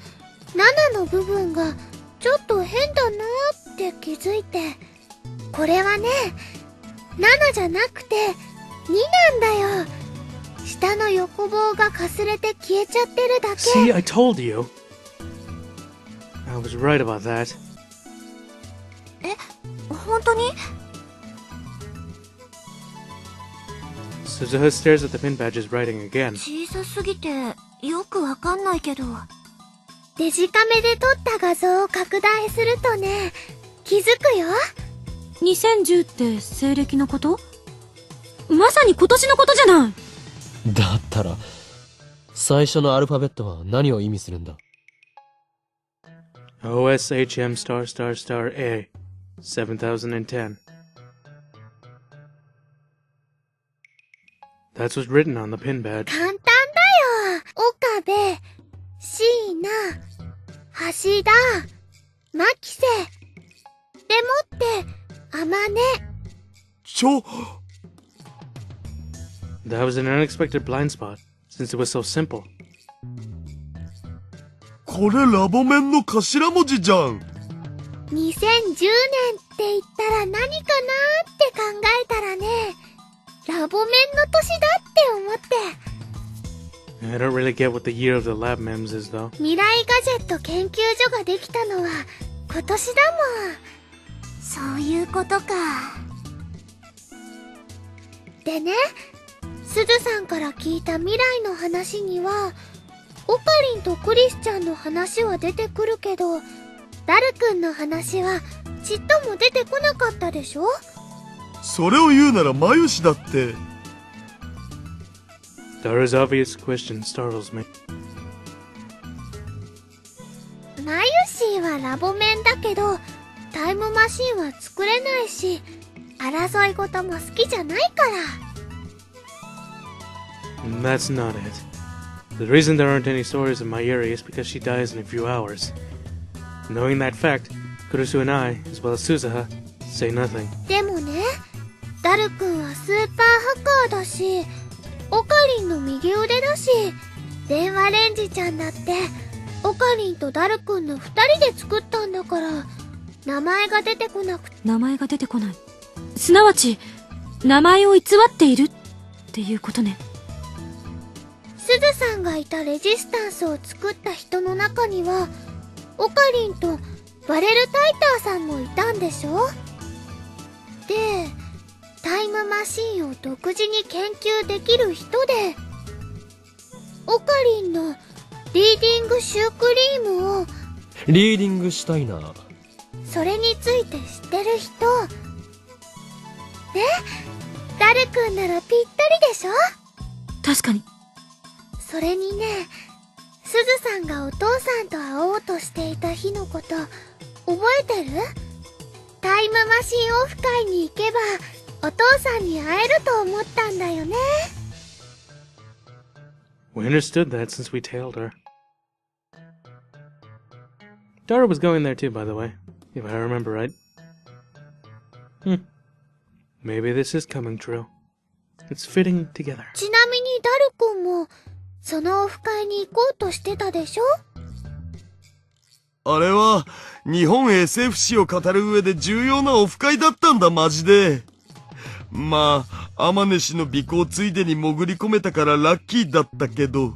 7の部分がちょっと変だなーって気づいて、これはね、7じゃなくて2なんだよ。下の横棒がかすれて消えちゃってるだけ。 See, I told you. I was right about that. 本当に？ Suzuha stares at the pin badge's writing again. 小さすぎてよくわかんないけど。デジカメで撮った画像を拡大するとね、気づくよ。2010って西暦のこと？まさに今年のことじゃない。だったら、最初のアルファベットは何を意味するんだ？ OSHM star star star A 7010. That's what's written on the pin badge. 簡単だよ。岡部、椎名、橋田、牧瀬。でもって、天音。That was an unexpected blind spot, since it was so simple. これラボメンの頭文字じゃん。2010年って言ったら何かなって考えたらね、ラボメンの年だって思って。I don't really get what the year of the lab mems is, though. 未来ガジェット研究所ができたのは今年だもん。そういうことか。でね、すずさんから聞いた未来の話には、オカリンとクリスちゃんの話は出てくるけど、ダルくんの話はちっとも出てこなかったでしょ？それを言うならマユシだって。Daru's obvious question startles me. マユシーはラボメンだけど、タイムマシンは作れないし、争い事も好きじゃないから。That's not it. The reason there aren't any stories in my area is because she dies in a few hours. Knowing that fact, Kurusu and I, as well as Suzuha, say nothing. でもね、ダルくんはスーパーハッカーだし、オカリンの右腕だし、電話レンジちゃんだって、オカリンとダルくんの2人で作ったんだから、名前が出てこなくて。名前が出てこない。すなわち、名前を偽っているっていうことね。すずさんがいたレジスタンスを作った人の中には、オカリンとバレルタイターさんもいたんでしょ？で、タイムマシーンを独自に研究できる人で、オカリンのリーディングシュークリームを、リーディングしたいな。それについて知ってる人。ね？ダルくんならぴったりでしょ？確かに。それにね、すずさんがお父さんと会おうとしていた日のこと、覚えてる？タイムマシンオフ会に行けば、お父さんに会えると思ったんだよね。We understood that since we tailed her. Dara was going there too, by the way, if I remember right. Maybe this is coming true. It's fitting together. ちなみにダルくんも、そのオフ会に行こうとしてたでしょ？あれは、日本 SF 史を語る上で重要なオフ会だったんだ、マジで。まあ、天音氏の尾行ついでに潜り込めたからラッキーだったけど。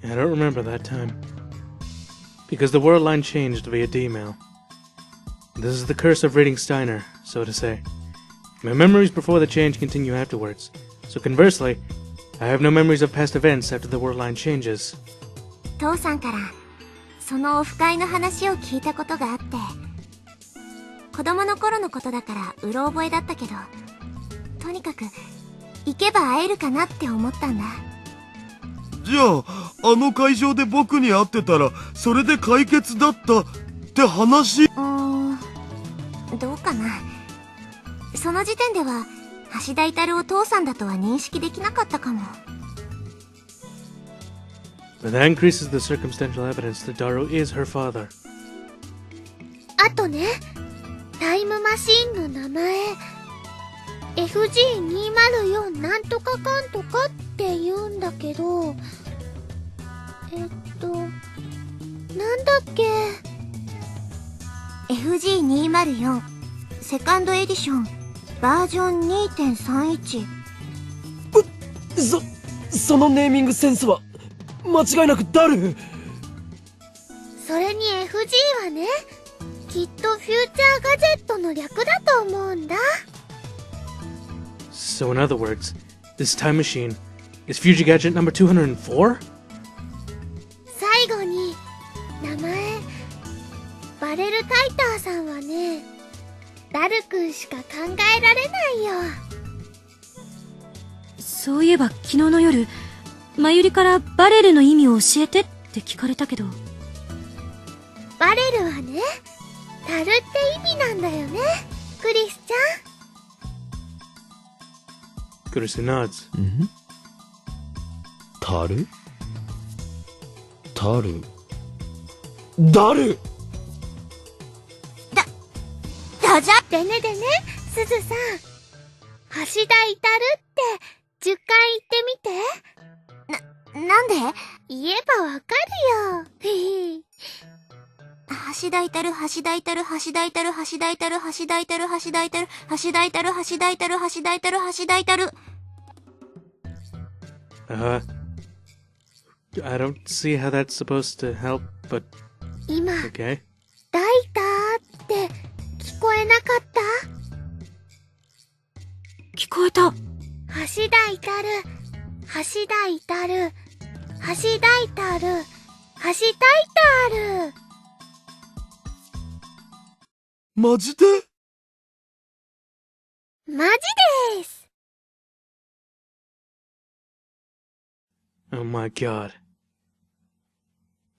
I don't remember that time. Because the world line changed via D-mail. This is the curse of reading Steiner, so to say. My memories before the change continue afterwards. So conversely, I have no memories of past events after the world line changes. 父さんから、そのオフ会の話を聞いたことがあって、子供の頃のことだからうろ覚えだったけど、とにかく、行けば会えるかなって思ったんだ。じゃあ、あの会場で僕に会ってたら、それで解決だったって話？どうかな。その時点では、橋田至お父さんだとは認識できなかったかも。But that increases the circumstantial evidence that Daru is her father. あとね、タイムマシンの名前、FG204 なんとかかんとかって言うんだけど、なんだっけ？ FG204 セカンドエディションバージョン 2.31。 そのネーミングセンスは間違いなくダル。それに FG はね、きっとフューチャーガジェットの略だと思うんだ。So in other words, this time machine is Fuji Gadget number 204? 最後に、名前、バレルタイターさんはね、ダルくんしか考えられないよ。そういえば昨日の夜、まゆりからバレルの意味を教えてって聞かれたけど。バレルはね、樽って意味なんだよね、クリスちゃん。Kurisu nods. タル？タル？ダル！だじゃでねでね、すずさん。橋田至って10回言ってみて。なんで？言えばわかるよ。橋田至、橋田至、橋田至、橋田至、橋田至、橋田至、橋田至、橋田至、橋田至、橋田至。I don't see how that's supposed to help, but 今、 okay. ダイターって聞こえなかった？聞こえた。橋田至、橋田至、橋田至、橋田至。マジで？マジです。Oh my god.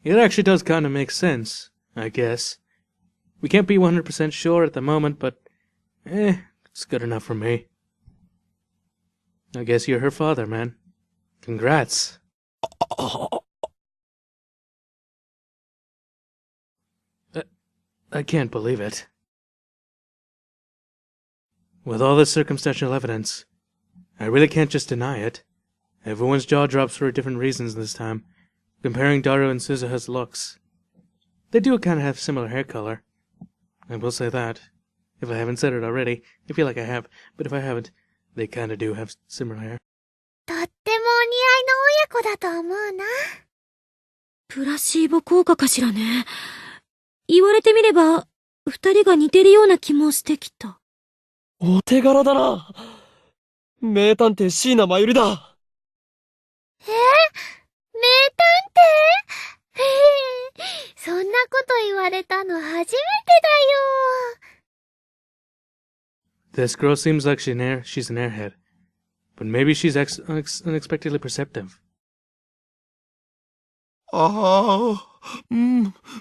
It actually does kind of make sense, I guess. We can't be 100% sure at the moment, but it's good enough for me. I guess you're her father, man. Congrats. I can't believe it. With all this circumstantial evidence, I really can't just deny it. Everyone's jaw drops for different reasons this time, comparing Daru and Suzuha's looks. They do kind of have similar hair color. I will say that. If I haven't said it already, I feel like I have, but if I haven't, they kind of do have similar hair. とってもお似合いの親子だと思うな。プラシーボ効果かしらね。言われてみれば、二人が似てるような気もしてきた。お手柄だな。名探偵椎名真由里だ。名探偵そんなこと言われたの初めてだよ。This girl seems like she's an airhead, but maybe she's unexpectedly perceptive.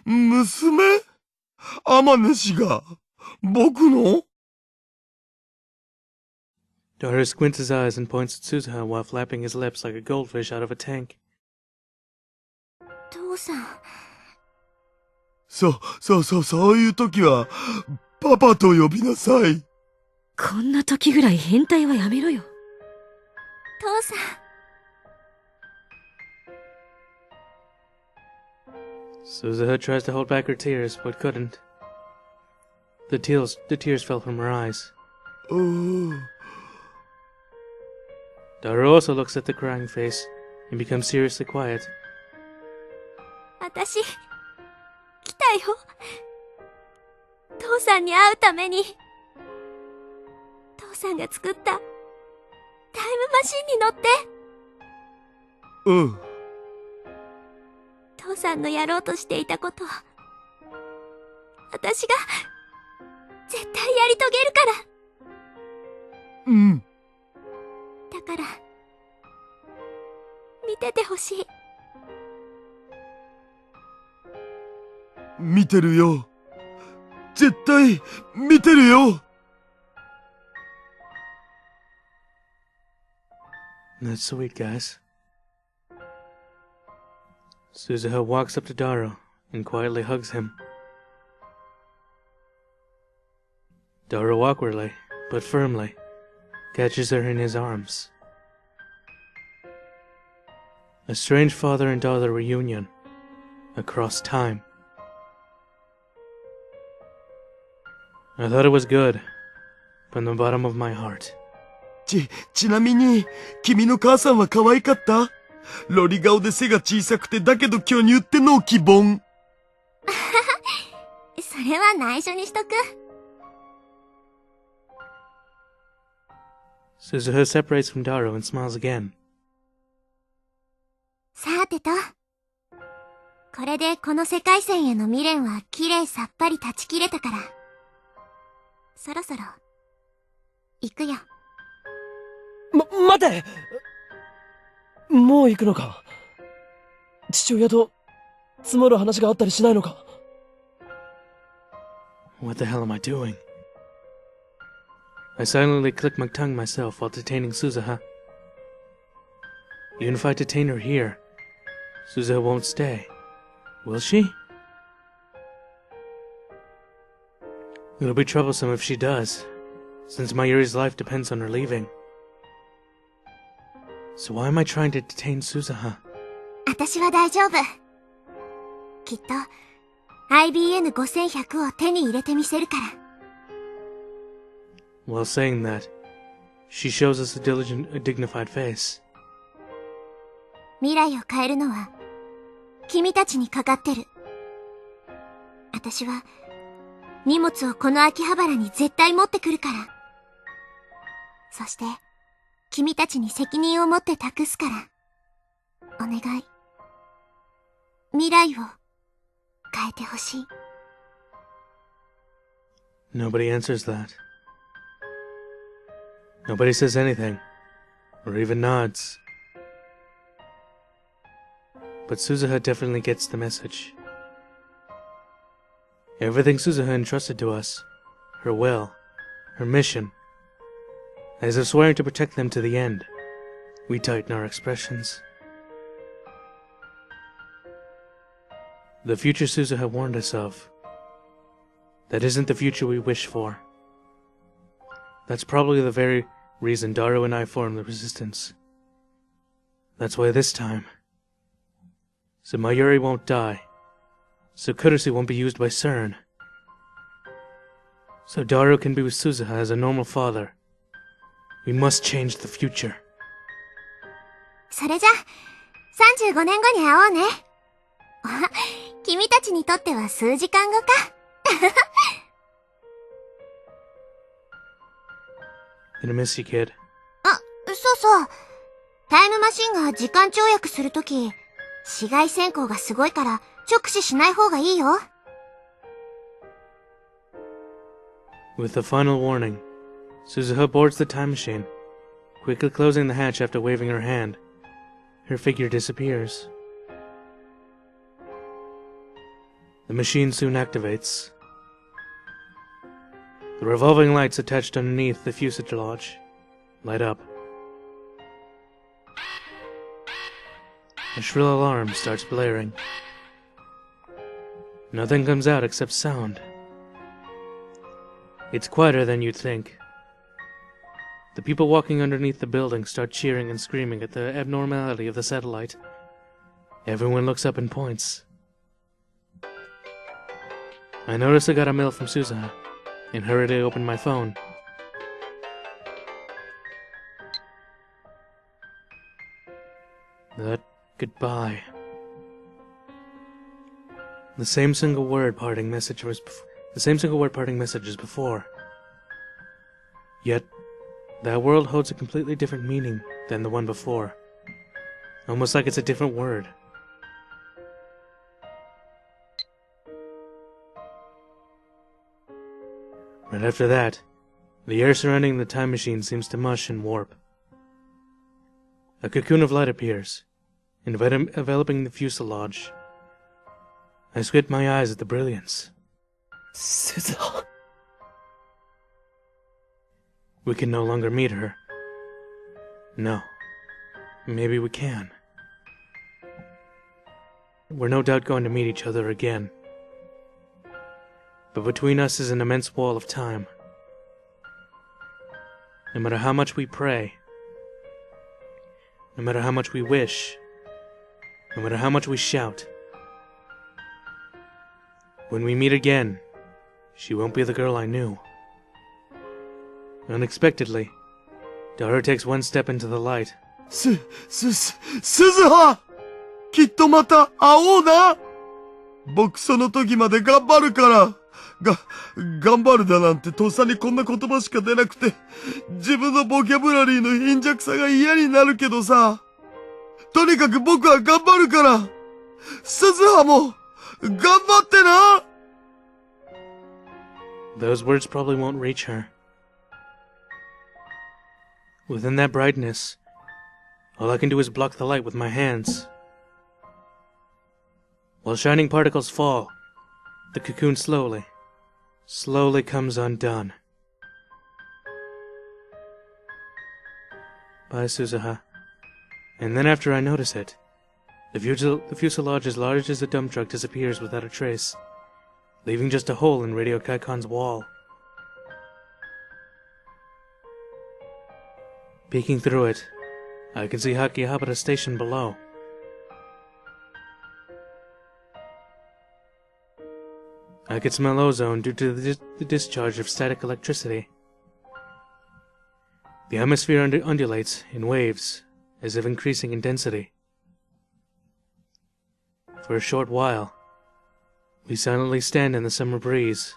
娘天音氏が僕の Daru squints his eyes and points at Suzuha while flapping his lips like a goldfish out of a tank. 父さん。そういう時は、パパと呼びなさい。こんな時ぐらい変態はやめろよ。父さん。Suzuha tries to hold back her tears, but couldn't. The tears fell from her eyes. Daru also looks at the crying face and becomes seriously quiet. 私、来たよ。父さんに会うために。父さんが作ったタイムマシンに乗って。うん。父さんのやろうとしていたことを、私が絶対やり遂げるから。うん。だから、見ててほしい。見てるよ。絶対見てるよ。That's sweet, guys. Suzuha walks up to Daru and quietly hugs him. Daru awkwardly, but firmly, catches her in his arms. A strange father and daughter reunion across time. I thought it was good, from the bottom of my heart. ちなみに、君の母さんは可愛かった？ロリ顔で背が小さくてだけど巨乳ってのを希望。それは内緒にしとく。Suzuha separates from Daru and smiles again. さてと、これでこの世界線への未練はきれいさっぱり断ち切れたから、そろそろ行くよ。待て！もう行くのか？父親と積もる話があったりしないのか？ What the hell am I doing? I silently click my tongue myself while detaining Suzuha. Even if I detain her here, Suzuha won't stay. Will she? It'll be troublesome if she does, since Mayuri's life depends on her leaving. So why am I trying to detain Suzuha? 私は大丈夫。きっと IBN5100 を手に入れてみせるから。While saying that, she shows us a dignified face. 未来を変えるのは君たちにかかってる。私は荷物をこの秋葉原に絶対持ってくるから。そして君たちに責任を持って託すから。お願い。未来を変えてほしい。Nobody answers that. Nobody says anything, or even nods. But Suzuha definitely gets the message. Everything Suzuha entrusted to us, her will, her mission, as if swearing to protect them to the end, we tighten our expressions. The future Suzuha warned us of, that isn't the future we wish for. That's probably the very reason Daru and I formed the resistance. That's why this time, so Mayuri won't die, so Kurusu won't be used by CERN, so Daru can be with Suzuha as a normal father. We must change the future. それじゃ、35年後に会おうね。君たちにとっては数時間後か。Gonna miss you, kid. あ、そうそう。タイムマシンが時間跳躍するとき、紫外線光がすごいから直視しない方がいいよ。With the final warning, Suzuha boards the time machine, quickly closing the hatch after waving her hand. Her figure disappears. The machine soon activates. The revolving lights attached underneath the fuselage light up. A shrill alarm starts blaring. Nothing comes out except sound. It's quieter than you'd think. The people walking underneath the building start cheering and screaming at the abnormality of the satellite. Everyone looks up and points. I notice I got a mail from Suzuha, and hurriedly open my phone. That goodbye. The same single word parting message as before. Yet, that world holds a completely different meaning than the one before. Almost like it's a different word. Right after that, the air surrounding the time machine seems to mush and warp. A cocoon of light appears, enveloping the fuselage. I squint my eyes at the brilliance. Suzuha. We can no longer meet her. No. Maybe we can. We're no doubt going to meet each other again. But between us is an immense wall of time. No matter how much we pray, no matter how much we wish, no matter how much we shout, when we meet again, she won't be the girl I knew. Unexpectedly, Daru takes one step into the light. Suzuha! きっとまた会おうな！僕その時まで頑張るから。頑張るだなんてとっさにこんな言葉しか出なくて、自分のボキャブラリーの貧弱さが嫌になるけどさ。とにかく僕は頑張るから。Suzuhaも、頑張ってな！ Those words probably won't reach her. Within that brightness, all I can do is block the light with my hands. While shining particles fall, the cocoon slowly comes undone. Bye, Suzuha. And then after I notice it, the fuselage as large as a dump truck disappears without a trace, leaving just a hole in Radio Kaikon's wall. Peeking through it, I can see Hakihabara Station below. I can smell ozone due to the discharge of static electricity. The atmosphere undulates in waves, as if increasing in density. For a short while, we silently stand in the summer breeze,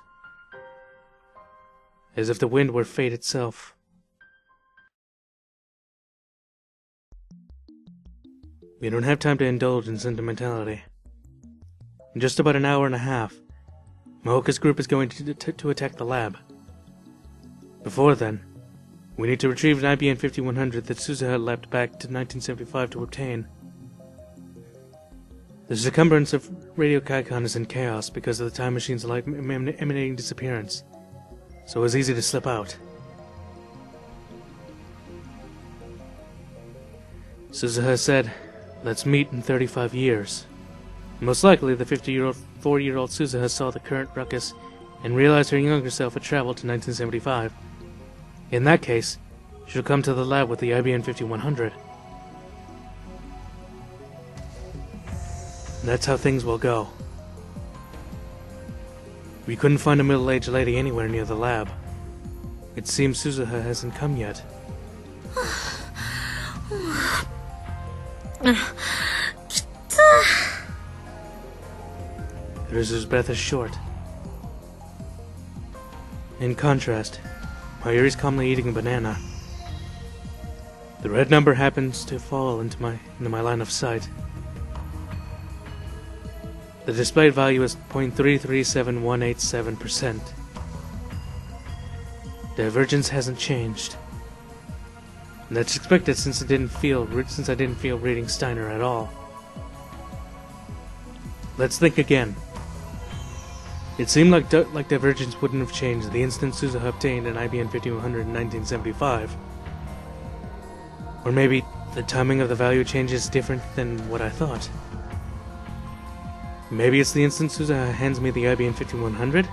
as if the wind were fate itself. We don't have time to indulge in sentimentality. In just about an hour and a half, Mahoka's group is going to attack the lab. Before then, we need to retrieve an IBM 5100 that Suzuha leapt back to 1975 to obtain. The circumference of Radio Kaikon is in chaos because of the time machine's light emanating disappearance, so it was easy to slip out. Suzuha said, "Let's meet in 35 years." Most likely, the 54-year-old Suzuha saw the current ruckus and realized her younger self had traveled to 1975. In that case, she'll come to the lab with the IBM 5100. That's how things will go. We couldn't find a middle-aged lady anywhere near the lab. It seems Suzuha hasn't come yet. Rizu's breath is short. In contrast, Mayuri's calmly eating a banana. The red number happens to fall into my line of sight. The displayed value is 0.337187%. Divergence hasn't changed. And that's expected since I didn't feel reading Steiner at all. Let's think again. It seemed like divergence wouldn't have changed the instant Suzuha obtained an IBM 5100 in 1975. Or maybe the timing of the value change is different than what I thought. Maybe it's the instant Suzuha hands me the IBM 5100?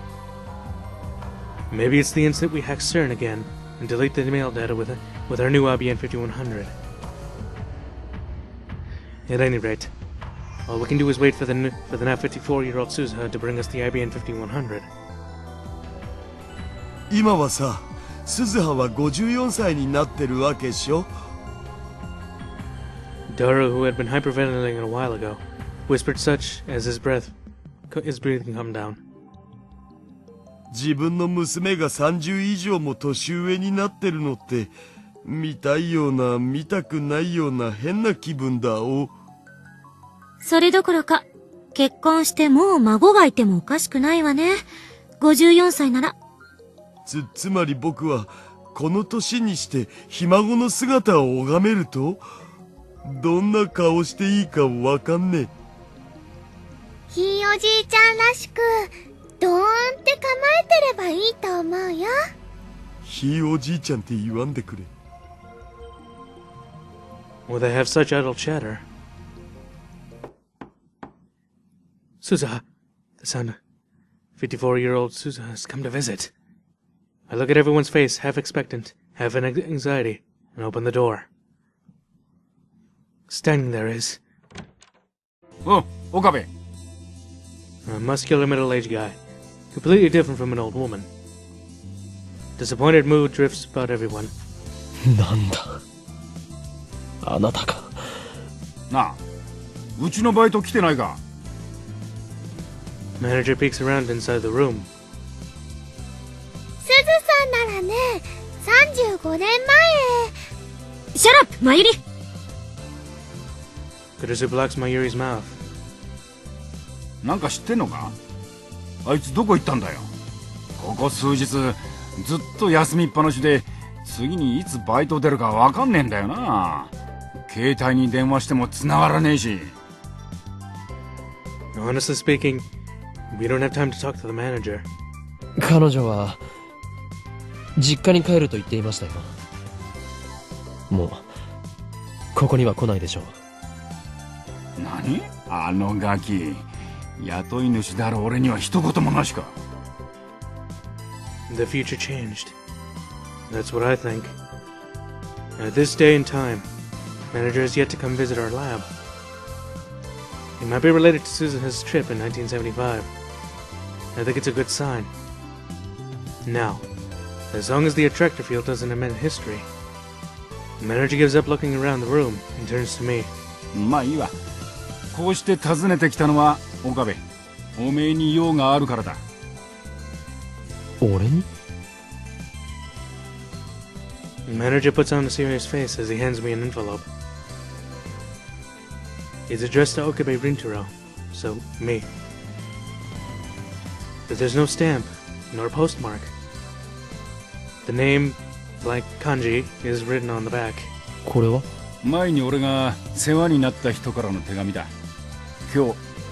Maybe it's the instant we hack CERN again and delete the mail data with our new IBM 5100. At any rate, all we can do is wait for the now 54-year-old Suzuha to bring us the IBM 5100. 今はさ、鈴葉は54歳になってるわけっしょ? Daru, who had been hyperventilating a while ago, whispered such as his breathing calmed down. 自分の娘が30以上も年上になってるのって見たいような見たくないような変な気分だお。それどころか、結婚してもう孫がいてもおかしくないわね。54歳なら。つまり僕はこの年にしてひ孫の姿を拝めるとどんな顔していいかわかんねえ。ひいおじいちゃんらしくドーンって構えてればいいと思うよ。ひいおじいちゃんって言わんでくれ。Will they have such idle chatter? Suzuha, the son, 54-year-old Suzuha has come to visit. I look at everyone's face, half expectant, half in anxiety, and open the door. Standing there is... Oh, Okabe. A muscular middle-aged guy, completely different from an old woman. Disappointed mood drifts about everyone. なんだ。あなたか。なあ、うちのバイト来てないか。Manager peeks around inside the room. すずさんならね、35年前。シャラップ、マユリ。Kurusu blocks Mayuri's mouth. なんか知ってんのか？あいつどこ行ったんだよ。ここ数日ずっと休みっぱなしで、次にいつバイト出るかわかんねえんだよな。携帯に電話しても繋がらねえし。Honestly speaking, we don't have time to talk to the manager. 彼女は実家に帰ると言っていましたよ。もうここには来ないでしょう。何？あのガキ。雇い主である俺には一言もなしか。The future changed. That's what I think. At this day and time, manager has yet to come visit our lab. It might be related to Suzuha's trip in 1975. I think it's a good sign. Now, as long as the attractor field doesn't amend history, the manager gives up looking around the room and turns to me. まあいいわ。こうして訪ねてきたのは岡部。おめえに用があるからだ。俺に？ The manager puts on a serious face as he hands me an envelope. It's addressed to Okabe Rintaro, so me. But there's no stamp, nor postmark. The name, like kanji, is written on the back. これは？前に俺が世話になった人からの手紙だ。今日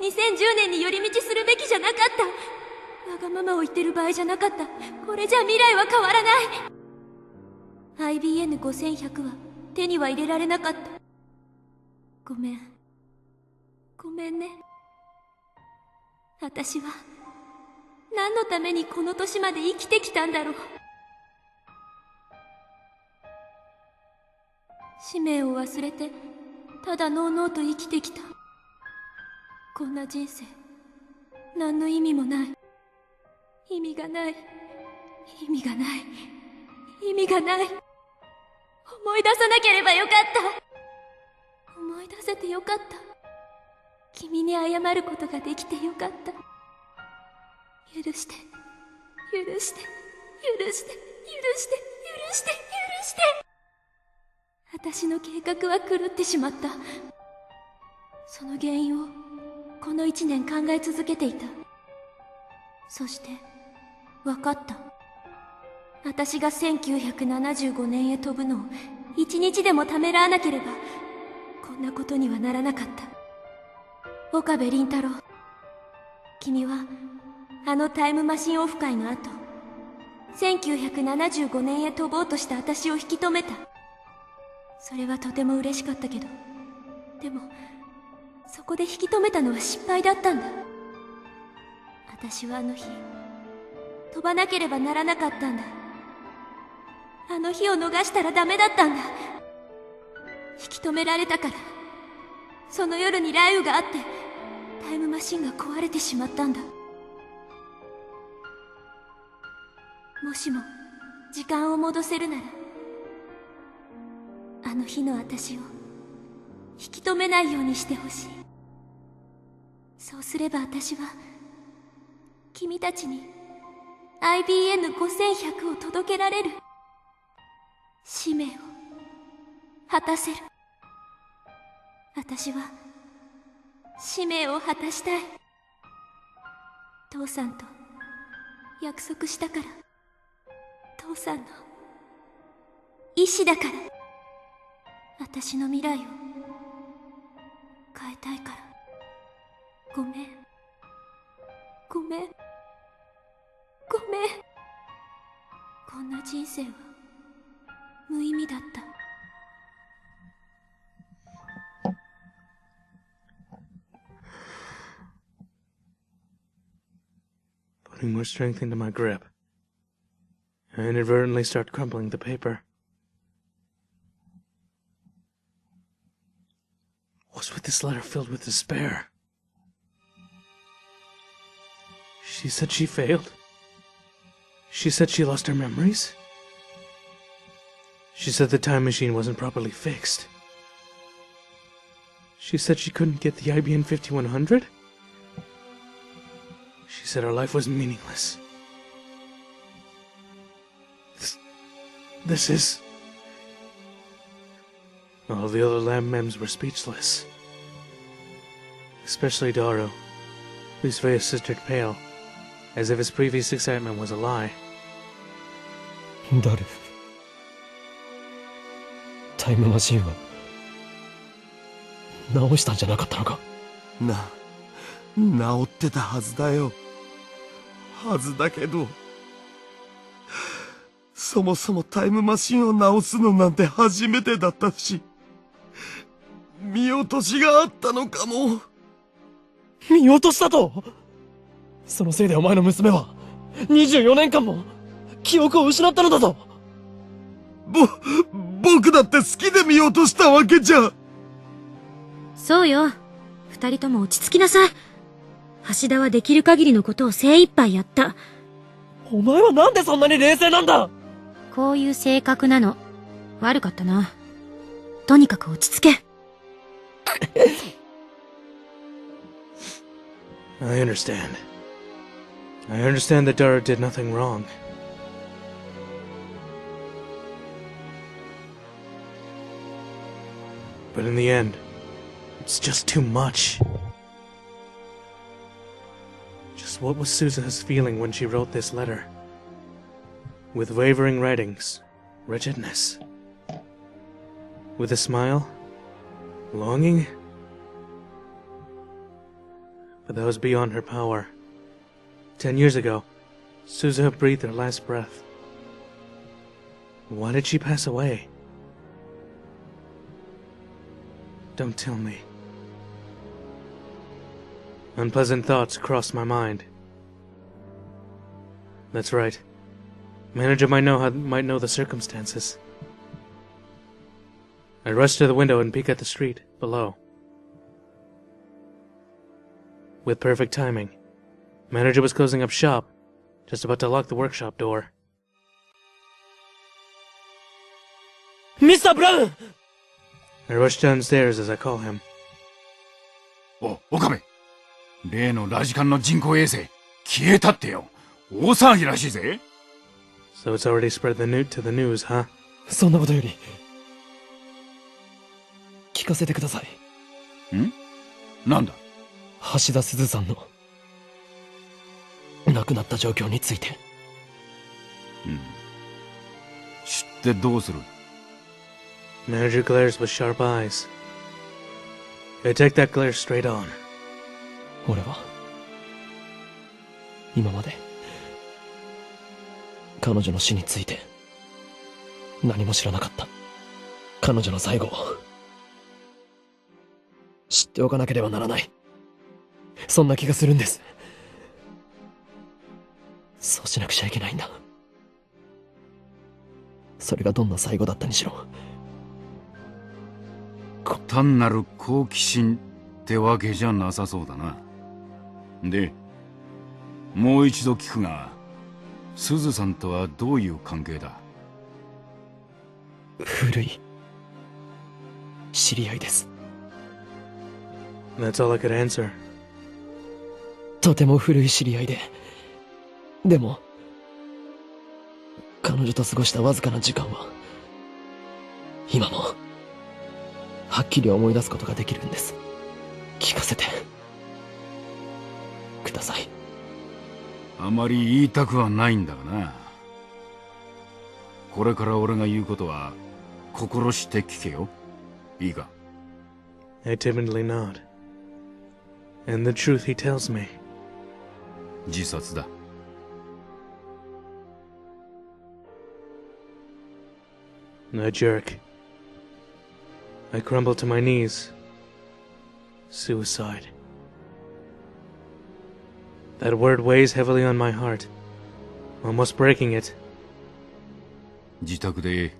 2010年に寄り道するべきじゃなかった。わがままを言ってる場合じゃなかった。これじゃ未来は変わらない。IBN5100 は手には入れられなかった。ごめん。ごめんね。私は何のためにこの年まで生きてきたんだろう。使命を忘れてただのうのうと生きてきた。こんな人生何の意味もない。意味がない。意味がない。意味がない。思い出さなければよかった。思い出せてよかった。君に謝ることができてよかった。許して許して許して許して許して許して。私の計画は狂ってしまった。その原因をこの1年考え続けていた。そして分かった。私が1975年へ飛ぶのを1日でもためらわなければこんなことにはならなかった。岡部倫太郎、君はあのタイムマシンオフ会の後、1975年へ飛ぼうとした私を引き止めた。それはとても嬉しかったけど、でもそこで引き止めたのは失敗だったんだ。私はあの日飛ばなければならなかったんだ。あの日を逃したらダメだったんだ。引き止められたから、その夜に雷雨があってタイムマシンが壊れてしまったんだ。もしも時間を戻せるなら、あの日の私を引き止めないようにしてほしい。そうすれば私は君たちに IBN5100 を届けられる。使命を果たせる。私は使命を果たしたい。父さんと約束したから。父さんの意志だから。私の未来を変えたいから。ごめんごめんごめん。こんな人生は無意味だった。Putting more strength into my grip, I inadvertently start crumpling the paper. What's with this letter filled with despair? She said she failed. She said she lost her memories. She said the time machine wasn't properly fixed. She said she couldn't get the IBM 5100. She said her life was meaningless. This is... All the other lab mems were speechless. Especially Daru, whose face turned pale, as if his previous excitement was a lie. 誰？タイムマシンは直したんじゃなかったのか？治ってたはずだよ。はずだけど、そもそもタイムマシンを直すのなんて初めてだったし、見落としがあったのかも。見落としたと？そのせいでお前の娘は24年間も記憶を失ったのだぞ。僕だって好きで見落としたわけじゃ。そうよ。二人とも落ち着きなさい。橋田はできる限りのことを精一杯やった。お前はなんでそんなに冷静なんだ？こういう性格なの。悪かったな。とにかく落ち着け。I understand. I understand that Dara did nothing wrong. But in the end, it's just too much. Just what was Susan's feeling when she wrote this letter? With wavering writings, wretchedness. With a smile, longing. but that was beyond her power. 10 years ago, Suzuha breathed her last breath. Why did she pass away? Don't tell me. Unpleasant thoughts crossed my mind. That's right. Manager might know the circumstances. I rushed to the window and peeked at the street below. With perfect timing, Manager was closing up shop, just about to lock the workshop door. Mr. Brown! I rushed downstairs as I call him. お、岡部。例のラジカンの人工衛星、消えたってよ。大騒ぎらしいぜ。So it's already spread to the news, huh? そんなことより、聞かせてください。ん？なんだ？橋田鈴さんの亡くなった状況について。知ってどうする？ Manager glares with sharp eyes. I take that glare straight on. 俺は今まで彼女の死について何も知らなかった。彼女の最後を知っておかなければならない。そんな気がするんです。そうしなくちゃいけないんだ。それがどんな最後だったにしろ。単なる好奇心ってわけじゃなさそうだな。で、もう一度聞くが、すずさんとはどういう関係だ？古い知り合いです。That's all I could answer. とても古い知り合いで、でも彼女と過ごしたわずかな時間は今もはっきり思い出すことができるんです。聞かせてください。あまり言いたくはないんだがな。これから俺が言うことは心して聞けよ。いいか？ I timidly nod. And the truth he tells me. 自殺だ。I jerk. I crumble to my knees. Suicide. That word weighs heavily on my heart, almost breaking it. 自宅で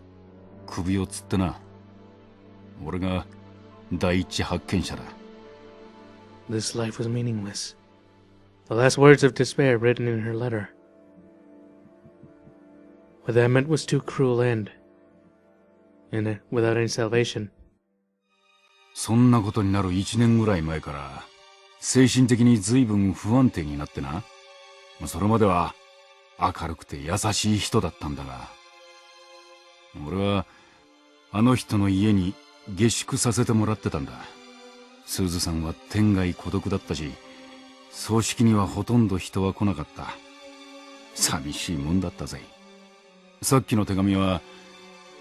首を吊ってな。俺が第一発見者だ。This life was meaningless. The last words of despair written in her letter. What that meant was too cruel end. And without any salvation. そんなことになる1年ぐらい前から精神的に随分不安定になってな。それまでは明るくて優しい人だったんだが、俺はあの人の家に下宿させてもらってたんだ。すずさんは天涯孤独だったし、葬式にはほとんど人は来なかった。寂しいもんだったぜ。さっきの手紙は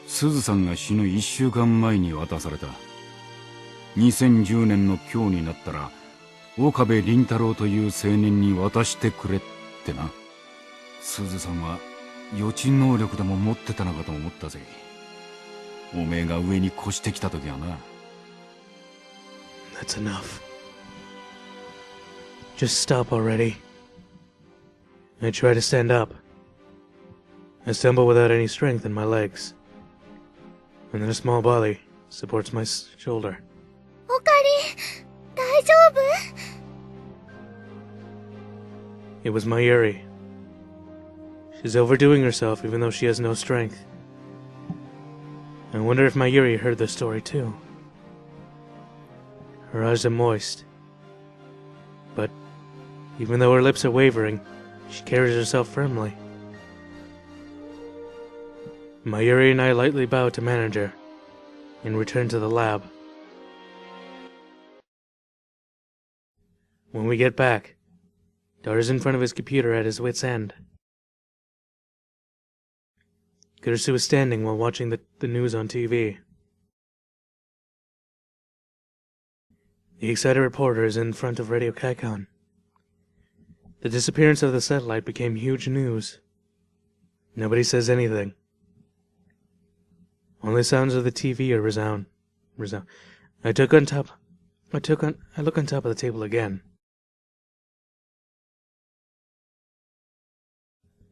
すずさんが死ぬ1週間前に渡された。2010年の今日になったら岡部倫太郎という青年に渡してくれってな。すずさんは予知能力でも持ってたのかと思ったぜ。おめえが上に越してきた時はな。That's enough. Just stop already. I try to stand up. I stumble without any strength in my legs. And then a small body supports my shoulder. おかり、大丈夫？ It was Mayuri. She's overdoing herself even though she has no strength. I wonder if Mayuri heard the story too. Her eyes are moist. But even though her lips are wavering, she carries herself firmly. Mayuri and I lightly bow to manager and return to the lab. When we get back, Dara's in front of his computer at his wit's end. Kurusu is standing while watching the news on TV. The excited reporter is in front of Radio Kaikon, The disappearance of the satellite became huge news. Nobody says anything. Only sounds of the TV are resound. I look on top of the table again.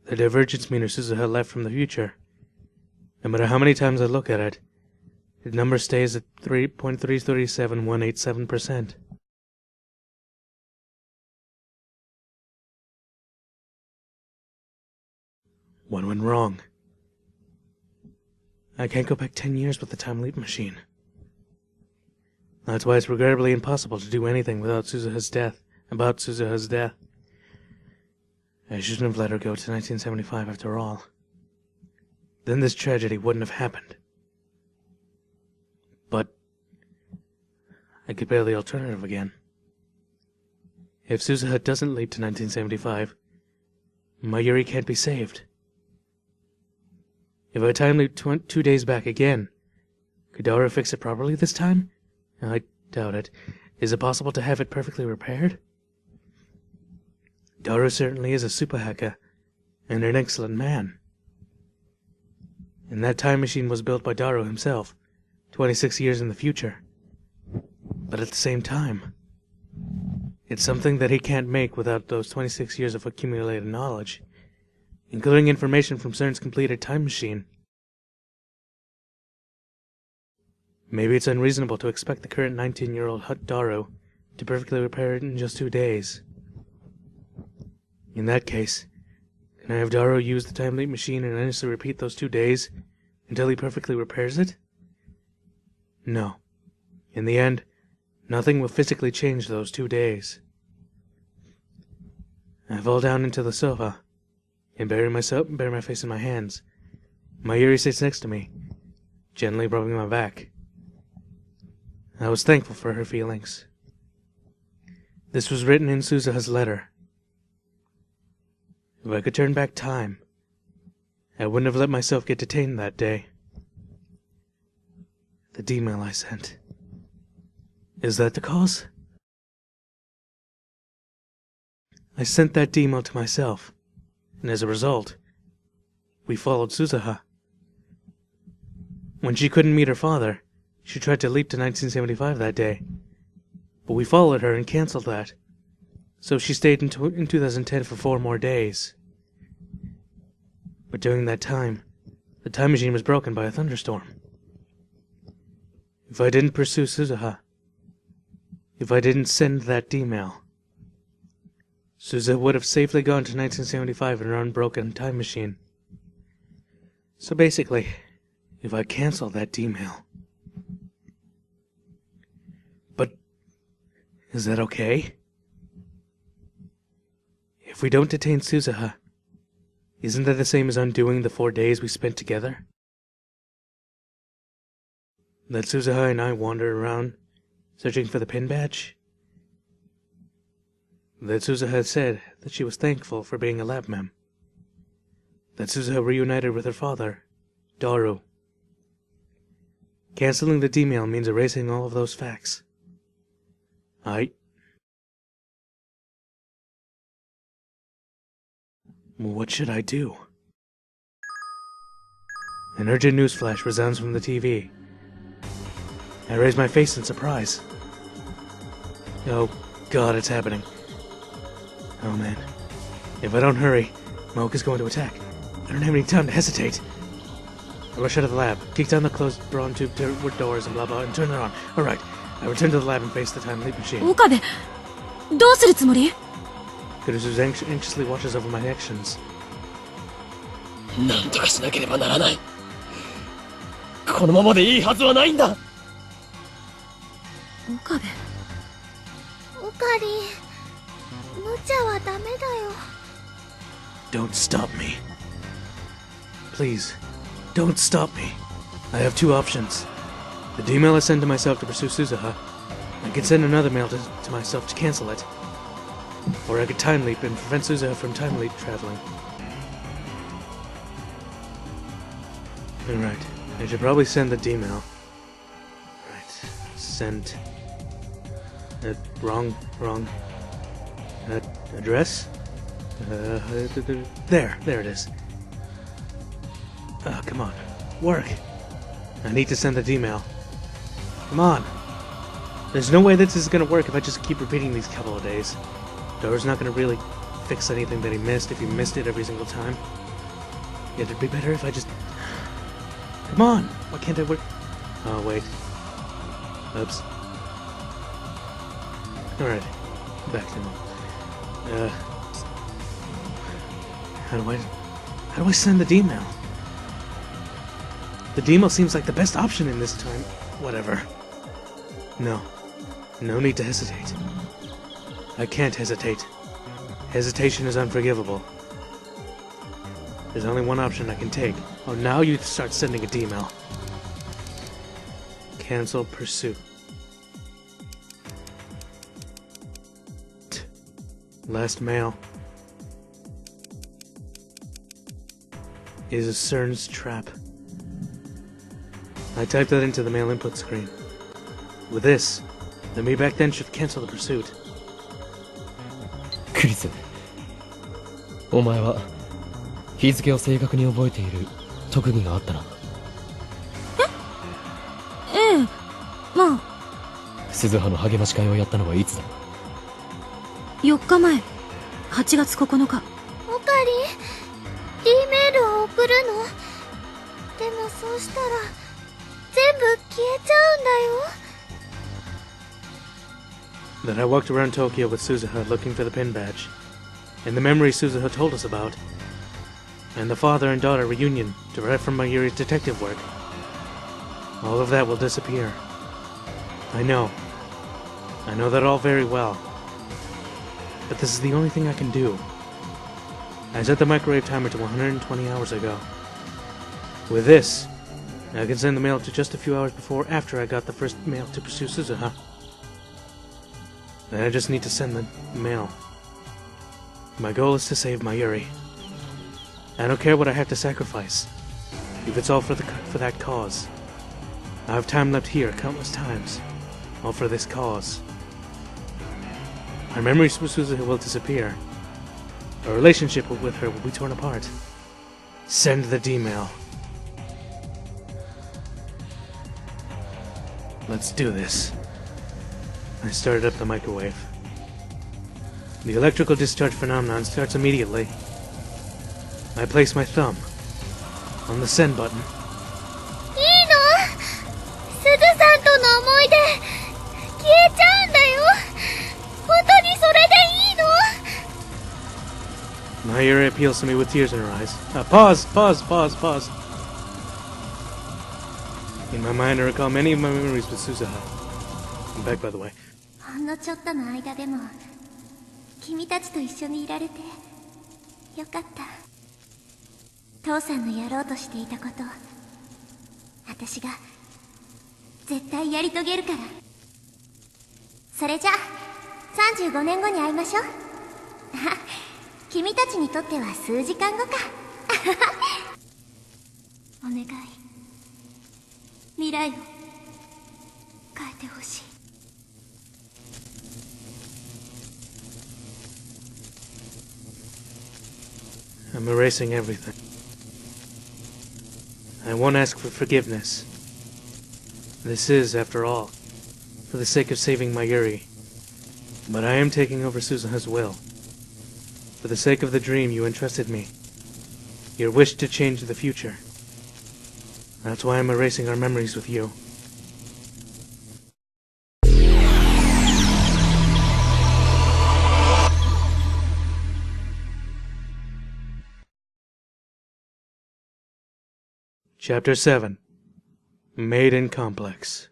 The divergence meter Suzuha left from the future. No matter how many times I look at it, the number stays at 3.337187%. What went wrong? I can't go back 10 years with the time leap machine. That's why it's regrettably impossible to do anything about Suzuha's death. I shouldn't have let her go to 1975 after all. Then this tragedy wouldn't have happened. But I could bear the alternative again. If Suzuha doesn't leap to 1975, Mayuri can't be saved. If I time leap 2 days back again, could Daru fix it properly this time? I doubt it. Is it possible to have it perfectly repaired? Daru certainly is a super hacker, and an excellent man. And that time machine was built by Daru himself, 26 years in the future. But at the same time, it's something that he can't make without those 26 years of accumulated knowledge, including information from CERN's completed time machine. Maybe it's unreasonable to expect the current 19-year-old Daru to perfectly repair it in just 2 days. In that case, can I have Daru use the time leap machine and endlessly repeat those 2 days until he perfectly repairs it? No. In the end, nothing will physically change those 2 days. I fall down into the sofa and bury my face in my hands. Mayuri sits next to me, gently rubbing my back. I was thankful for her feelings. This was written in Suzuha's letter. If I could turn back time, I wouldn't have let myself get detained that day. The D-mail I sent. Is that the cause? I sent that D-mail to myself, and as a result, we followed Suzuha. When she couldn't meet her father, she tried to leap to 1975 that day, but we followed her and cancelled that. So she stayed in 2010 for 4 more days. But during that time, the time machine was broken by a thunderstorm. If I didn't pursue Suzuha, if I didn't send that D-mail, Suzuha would have safely gone to 1975 in her unbroken time machine. So basically, if I cancel that D-mail... But is that okay? If we don't detain Suzuha, isn't that the same as undoing the 4 days we spent together? That Suzuha and I wandered around, searching for the pin badge? That Suzuha said that she was thankful for being a lab mem? That Suzuha reunited with her father, Daru? Canceling the D-mail means erasing all of those facts. What should I do? An urgent news flash resounds from the TV. I raise my face in surprise. Oh God, it's happening. Oh man. If I don't hurry, Moke is going to attack. I don't have any time to hesitate. I rush out of the lab, kick down the closed brawn tube doors and blah blah, and turn it on. Alright, I return to the lab and face the time leap machine. Okabe, どうするつもり? Kurusu anxiously watches over my actions. なんとかしなければならない。このままでいいはずはないんだ。岡部。オカリン、無茶はダメだよ。Don't stop me. Please, don't stop me. I have 2 options. The D-mail I send to myself to pursue Suzuha. I could send another mail to myself to cancel it. Or I could time leap and prevent Suzuha from time leap traveling. Alright, I should probably send the D-mail. Right, send... wrong... address? There it is. Come on, work. I need to send the email. Come on. There's no way that this is gonna work if I just keep repeating these couple of days. Dora's not gonna really fix anything that he missed if he missed it every single time. Yeah, it'd be better if I just... Come on! Why can't I work? Oh, wait. Oops. Alright. Back to normal. How do I send the email? The email seems like the best option in this time. Whatever. No. No need to hesitate. I can't hesitate. Hesitation is unforgivable. There's only one option I can take. Oh, now you start sending an email. Cancel pursuit. Last mail. Is a CERN's trap. I typed that into the mail input screen. With this, the me back then should cancel the pursuit. クリス、お前は日付を正確に覚えている特技があったな。ええ、まあ。鈴葉の励まし会をやったのはいつだ？4日前、8月9日。オカリン、D メールを送るの？でもそうしたら全部消えちゃうんだよ。Then I walked around Tokyo with Suzuha looking for the pin badge, and the memories Suzuha told us about, and the father and daughter reunion derived from Mayuri's detective work. All of that will disappear. I know that all very well. But this is the only thing I can do. I set the microwave timer to 120 hours ago. With this, I can send the mail to just a few hours before after I got the first mail to pursue Suzuha. Then I just need to send the mail. My goal is to save Mayuri. I don't care what I have to sacrifice, if it's all for that cause. I have time left here countless times, all for this cause. Our memories with Suzuha will disappear. Our relationship with her will be torn apart. Send the D-mail. Let's do this. I started up the microwave. The electrical discharge phenomenon starts immediately. I place my thumb on the send button. いいの？すずさんとの思い出消えちゃうんだよ。本当にそれでいいの？ Mayuri appeals to me with tears in her eyes. Pause. In my mind, I recall many of my memories with Suzuha. I'm back, by the way. ほんのちょっとの間でも君たちと一緒にいられてよかった。父さんのやろうとしていたこと私が絶対やり遂げるから。それじゃあ35年後に会いましょう。君たちにとっては数時間後か。お願い、未来を変えてほしい。I'm erasing everything. I won't ask for forgiveness. This is, after all, for the sake of saving Mayuri. But I am taking over Suzuha's will. For the sake of the dream you entrusted me. Your wish to change the future. That's why I'm erasing our memories with you. Chapter 7 Maiden Complex.